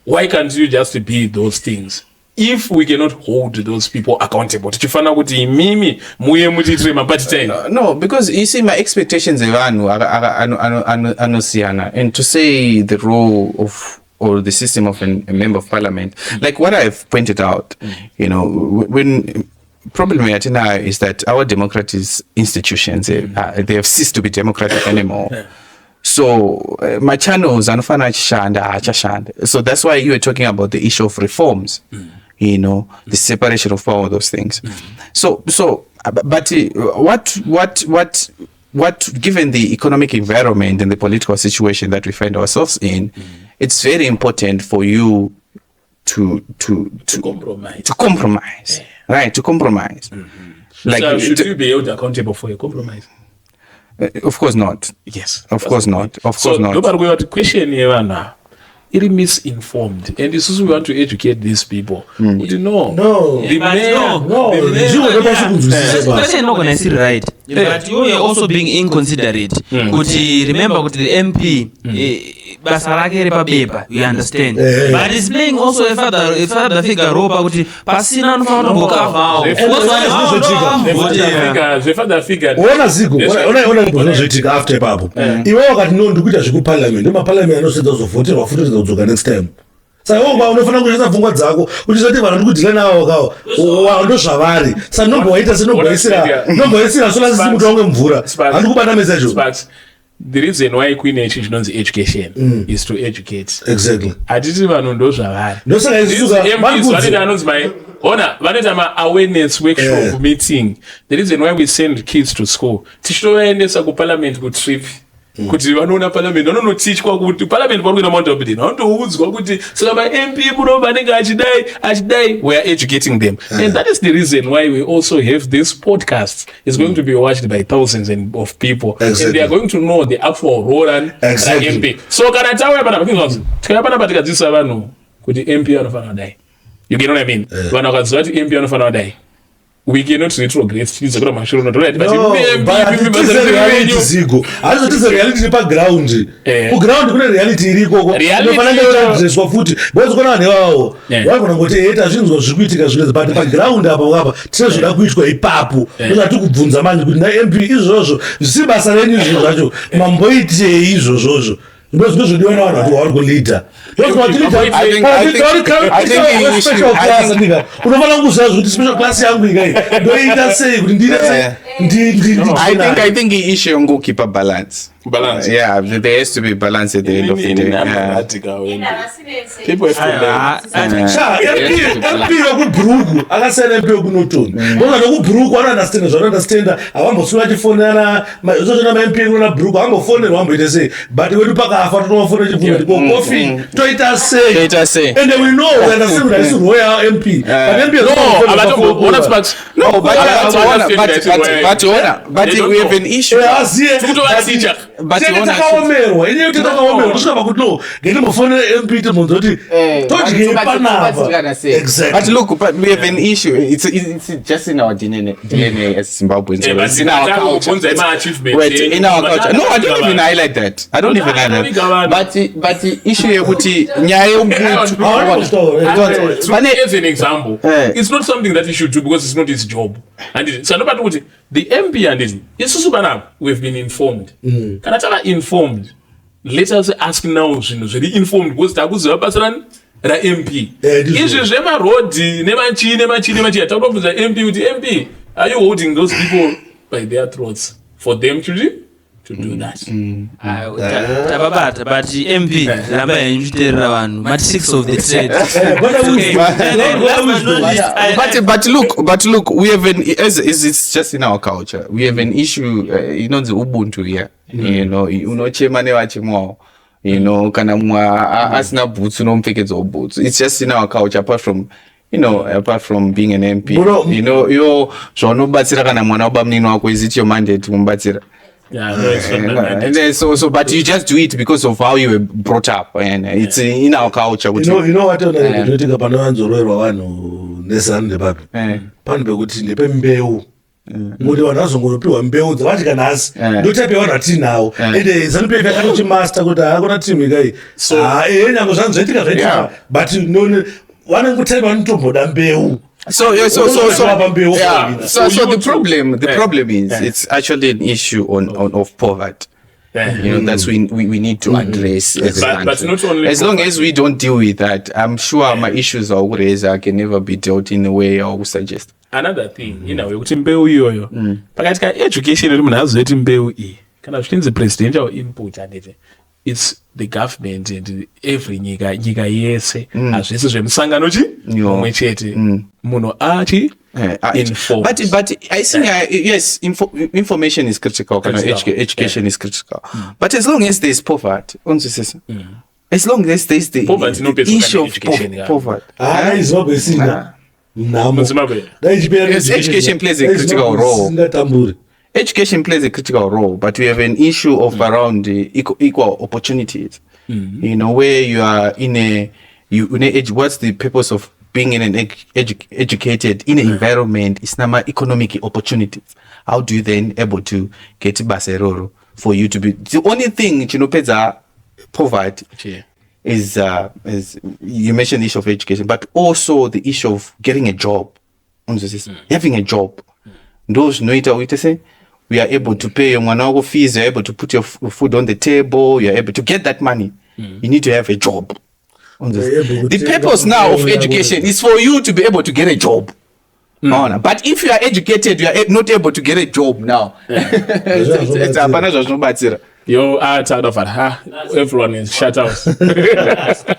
Why can't you just be those things? If we cannot hold those people accountable, tichifana kuti mimi muye mutitire mapati time. No, because you see my expectations anosiana, and to say the role of or the system of a member of parliament, like what I've pointed out, you know, when problem we are now is that our democratic institutions they have ceased to be democratic anymore. So my channels anofana chashanda. So that's why you were talking about the issue of reforms. You know, the separation of power, those things. So, but what, given the economic environment and the political situation that we find ourselves in, it's very important for you to compromise, right? To compromise. Like, so should you be held accountable for a compromise? Of course not. Yes. Of course not. Of course not. So, question here now. iri misinformed, and this is we want to educate these people. But no, the question not gonna see right, but you are also being inconsiderate. Could remember with the MP basarake repabeba, you understand? But it's playing also a father figure ropa kuti pasina no found boka vao. The father figure. Ona zigo, ona zvoitika after papo. Iwe wakati no ndikuita zvekuparliament, parliament anosenza kuzovoterwa futi kudzoka next time. Saka unofanira kuisa pfungwa dzako kuti zoti vanhu ndikudhila navo kawo ndo zvavari. Saka nomboita nomboisira sola zimuto wange mvura. Handikubata message. The reason why Queen H education is to educate. Exactly. Aditi vanhu ndo zvavari. Ndosaka izisuka vanoita ma-awareness workshop meeting. The reason why we send kids to school tichitovaendesa kuparliament kutrip kuti vanoona parliament vanonotichwa kuti parliament vari kuita maundabudini vanotoudzwa kuti saka ma-MP muno vanenge achidai we are educating them. And that is the reason why we also have this podcast. It's going to be watched by thousands of people. Exactly. And they are going to know the actual role and MP. So kana tauya pana tikadzisa vanhu kuti MP anofanira kudai. You get what I mean? Vanhu vakaziva kuti MP anofanira kudai, we cannot retrograde tichizokura mashure notoraiti but hazvotise reality paground. Kuground kune reality iriko unofanira futi bozokona vanhu ivavo vanogona ngoti heta zvinhu zvikuitika zvinezvi but paground apa tine zvoda kuitwa ipapo nozvati kubvunza manje kuti naMP izvozvo zvisi basa renyu izvo zvacho mamboitei izvozvozvo ndozvinozvodiwa navanhu vati vari kuleader. Unofanira kuziva kuti special class yangu ikai ndoita sei kuti ndiite I think the issue will keep a balance. Yeah, there has to be balance at the end of the day. People have MP wekubhuruku akasiyana MP wekuNorton. Ngoba wekubhuruku anounderstand zvaanounderstanda havamboswera chifonana zvochona ma MP ekuna bhuruku havambofonera vamboita sei but wedu pakafa tonofonera chibvunzo ndipo coffee toita sei and we know we understand that is royal MP but MP but we have an issue. But takaomerwa ineyo takaomerwa tosvika kuti no ngendimbofona MP timbonza kuti todye panapa. But look, but we have an issue. It's just in our DNA as Zimbabweans. It's in our culture. In our culture. No, I don't even highlight that. I don't even highlight that. But the issue yekuti nyaya as an example, it's not something that he should do because it's not his job. And so nobody the MP and it isusu bana we've been informed. Kana tava informed, let us ask now zvinhu zviri informed because takuziva basa ra MP. Izvi zvemarhodhi nemachii takutobvunza MP kuti MP, are you holding those people by their throats for them to do that? Tababata but MP ramba yenjuterera vanhu mati 6 of the trade. But look, we have an it's just in our culture. We have an issue, the Ubuntu here. Unochema nevachemwao. Kana mwa asina boots unompfekedza boots. It's just in our culture apart from being an MP. Yo zvaunobatsira kana mwana wabamnini wako is it your mandate kumbatsira? So but you just do it because of how you were brought up and it's in our culture. You know what ndinotika panowanzorwerwa vanhu nesande papi pano pekuti ndepe mbeu ngoti vanhu vazongonopiwa mbeu dzavadya nhasi ndotape vanhu vatinawo ende ZANU-PF yakanochimaster kuti hakuna timu ikai nyange zvanhu zvaitika but vanongotaiva vanotomboda mbeu. So the problem is it's actually an issue of poverty. That's we need to address as a country. But not only as long as we don't deal with that, I'm sure my issues are always can never be dealt in the way I would suggest. Another thing, kuti mbeu iyoyo pakati ka education iri munhu azoti mbeu iyi kana zvichinzi presidential input andite it's the government and every nyika yese hazvisi zvemusangano mumwe chete munhu achi informed. But I think yes, information is critical. Education is critical. But as long as there is poverty, as long as there is the issue of poverty, education plays a critical role. Education plays a critical role, but we have an issue of around equal opportunities. You know, where you are in a what's the purpose of being in an educated in an environment? It's not economic opportunities. How do you then able to get baseroro for you to be the only thing peza poverty is you mentioned the issue of education, but also the issue of getting a job. Having a job. Those noita we say we are able to pay your mwana fees, you're able to put your food on the table, you're able to get that money. You need to have a job. The purpose now of education is for you to be able to get a job. But if you are educated, you are not able to get a job now. It's a you are out of it, huh? Everyone is shut out.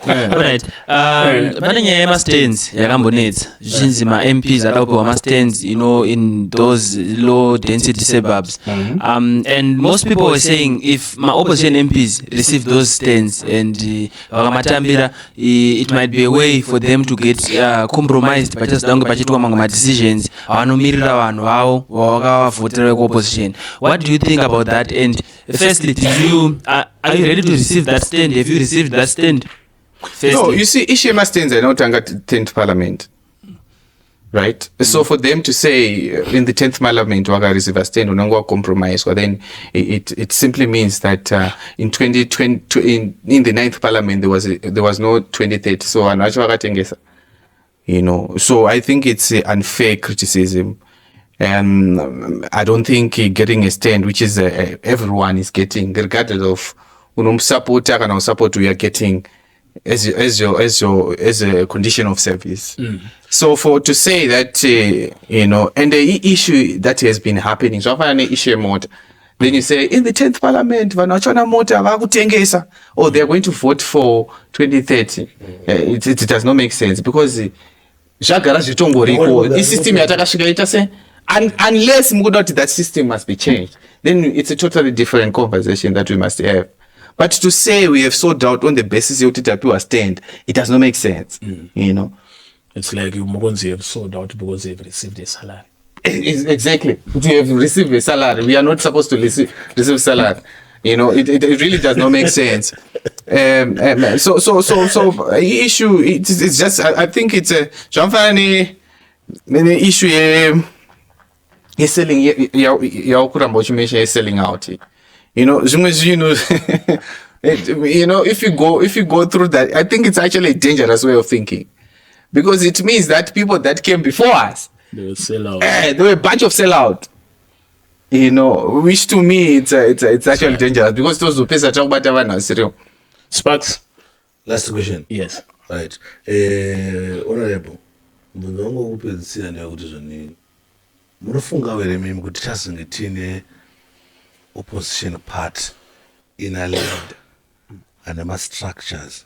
Alright. But in stands, yakambonetsa. Zvinzima MPs are stands, in those low density suburbs. And most people were saying if my opposition MPs receive those stands and it might be a way for them to get compromised by just decisions. Opposition. What do you think about that? And firstly, are you ready to receive that stand? Have you received that stand? Firstly. No, you see, Ishema stands are not under 10th Parliament, right? So for them to say in the 10th Parliament, "Waga receive a stand, unangwa compromise," well, then it simply means that in 2020, in the 9th Parliament, there was no 2030. So so I think it's unfair criticism. And I don't think getting a stand, which is everyone is getting, regardless of support or support we are getting as a condition of service. So to say that and the issue that has been happening, so an issue more. Then you say in the 10th Parliament, or they are going to vote for 2030. It does not make sense because this system unless that system must be changed, then it's a totally different conversation that we must have. But to say we have sold out on the basis of a stand, it does not make sense. It's like you have sold out because they've received a salary. Exactly. We have received a salary. We are not supposed to receive salary. It really does not make sense. So issue. It's just. I think it's a issue. Selling. Selling out. If you go through that, I think it's actually a dangerous way of thinking, because it means that people that came before us, they will sell out. They were a bunch of sellout. Which to me it's actually dangerous, because those who pay such a serious. Sparks. Last question. Yes. Right. Honorable. Munongo kupedzisira nekuti zvoni munofunga here mimi kuti chazenge tine opposition party ina lead ane ma-structures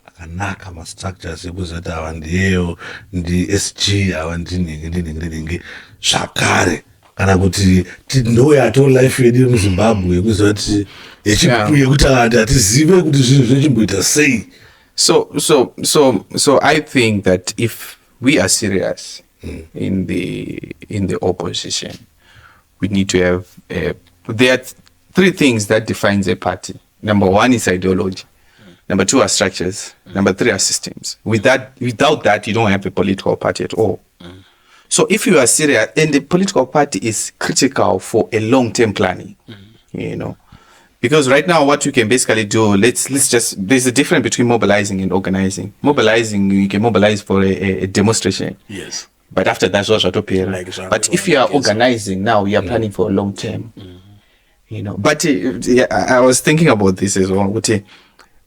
akanaka, ma-structures ekuziva kuti ava ndiyeyo ndi-SG ava ndinenge zvakare, kana kuti ndo yato life yedu yemuzimbabwe yekuziva kuti yekuti hatizive kuti zvinhu zvechimboita sei. So I think that if we are serious in the opposition, we need to have there are three things that defines a party. Number one is ideology. Number two are structures. Number three are systems. Without that, you don't have a political party at all. So if you are serious, and the political party is critical for a long-term planning, because right now what you can basically do, let's just, there's a difference between mobilizing and organizing. Mobilizing, you can mobilize for a demonstration. Yes. But after that's also to pay. But if you are organizing now, you are planning for a long term. But I was thinking about this as well.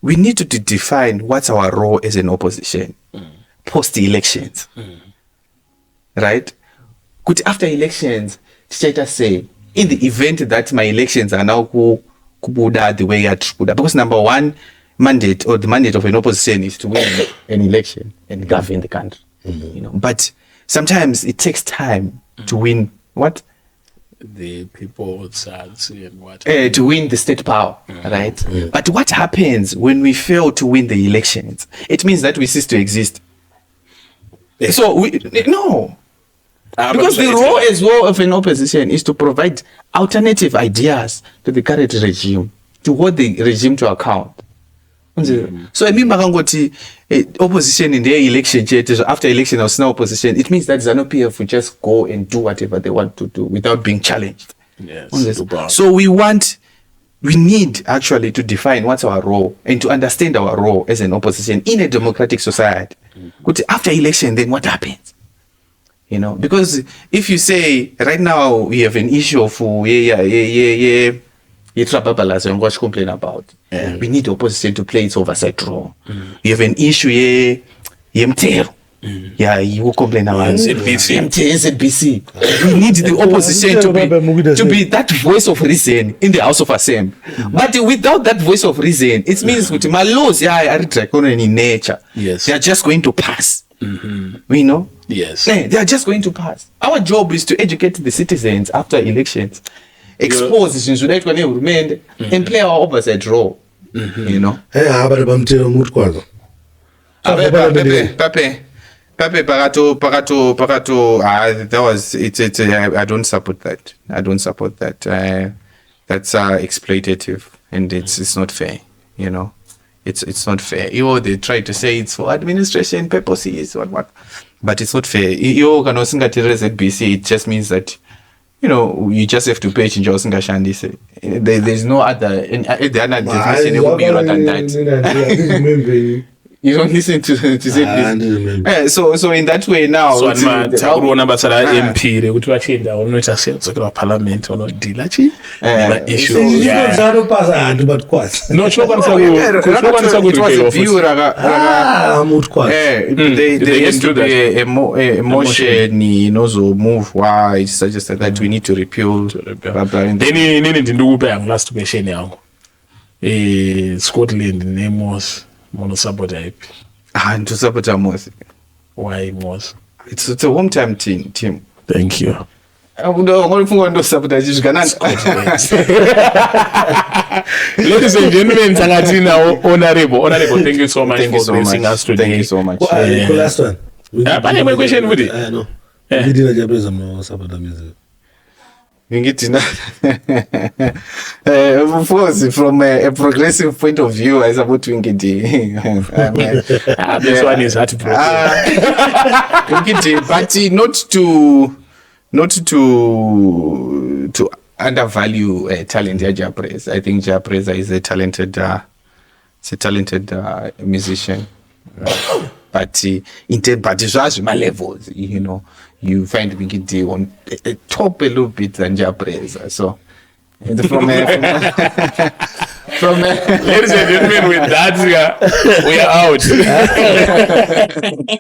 We need to define what's our role as an opposition post the elections. Right? After elections, teacher say, in the event that my elections are now kubuda the way at Kubuda, because number one mandate, or the mandate of an opposition, is to win an election and govern the country. But sometimes it takes time to win what? The people's and what? To win the state power, right? But what happens when we fail to win the elections? It means that we cease to exist. So because the role as well of an opposition is to provide alternative ideas to the current regime, to hold the regime to account. So I mean makangoti opposition in their election chete, after election or no opposition, it means that ZANU-PF will just go and do whatever they want to do without being challenged. Yes. So we need actually to define what's our role and to understand our role as an opposition in a democratic society. After election, then what happens? You know, because if you say right now we have an issue of Trabablas and what complain about, we need the opposition to play its oversight role. We have an issue Mtero. Yeah, you complain about NZBC. We need the opposition to be that voice of reason in the House of Assembly. But without that voice of reason, it means with my laws, are draconian in nature. Yes. They are just going to pass. We know. Yes. They are just going to pass. Our job is to educate the citizens after elections, expose the students when they remain, and play our oversight role. You know. Hey, how about Mtero Mutkwazo? Pape Pagato, that was it's I don't support that. That's exploitative and it's not fair, you know. It's not fair. They try to say it's for administration purposes or what. But it's not fair. ZBC, it just means that, you know, you just have to pay Shandi. There's no other definition it will be other than that. You don't listen to ZBC. So in that way now. So takuona basa la MP rekuti vachienda unoita sedzokera parliament unodila issue. No, chinokwanisa kuti there has to be a motion inozomuvwa it suggested that we need to repeal. Then inini ndikupa yangu last question yangu. Scotland name was monosupporter ipi? Ndosupporter Mosi. Why Mosi? It's a home time team. Thank you. Ladies and gentlemen, Tangatina, honorable, thank you so much for blessing us today. Thank you so much. Last one. My question with it. I know. We did a Japanese supporter music. Of course, from a progressive point of view, I support Wingiti. This one is hard to process. But not to undervalue talent. Japreza. I think Japreza is a talented musician. But in my levels, you know, you find Wingiti on top a little bit than Japreza. So from ladies and gentlemen, with that we are out.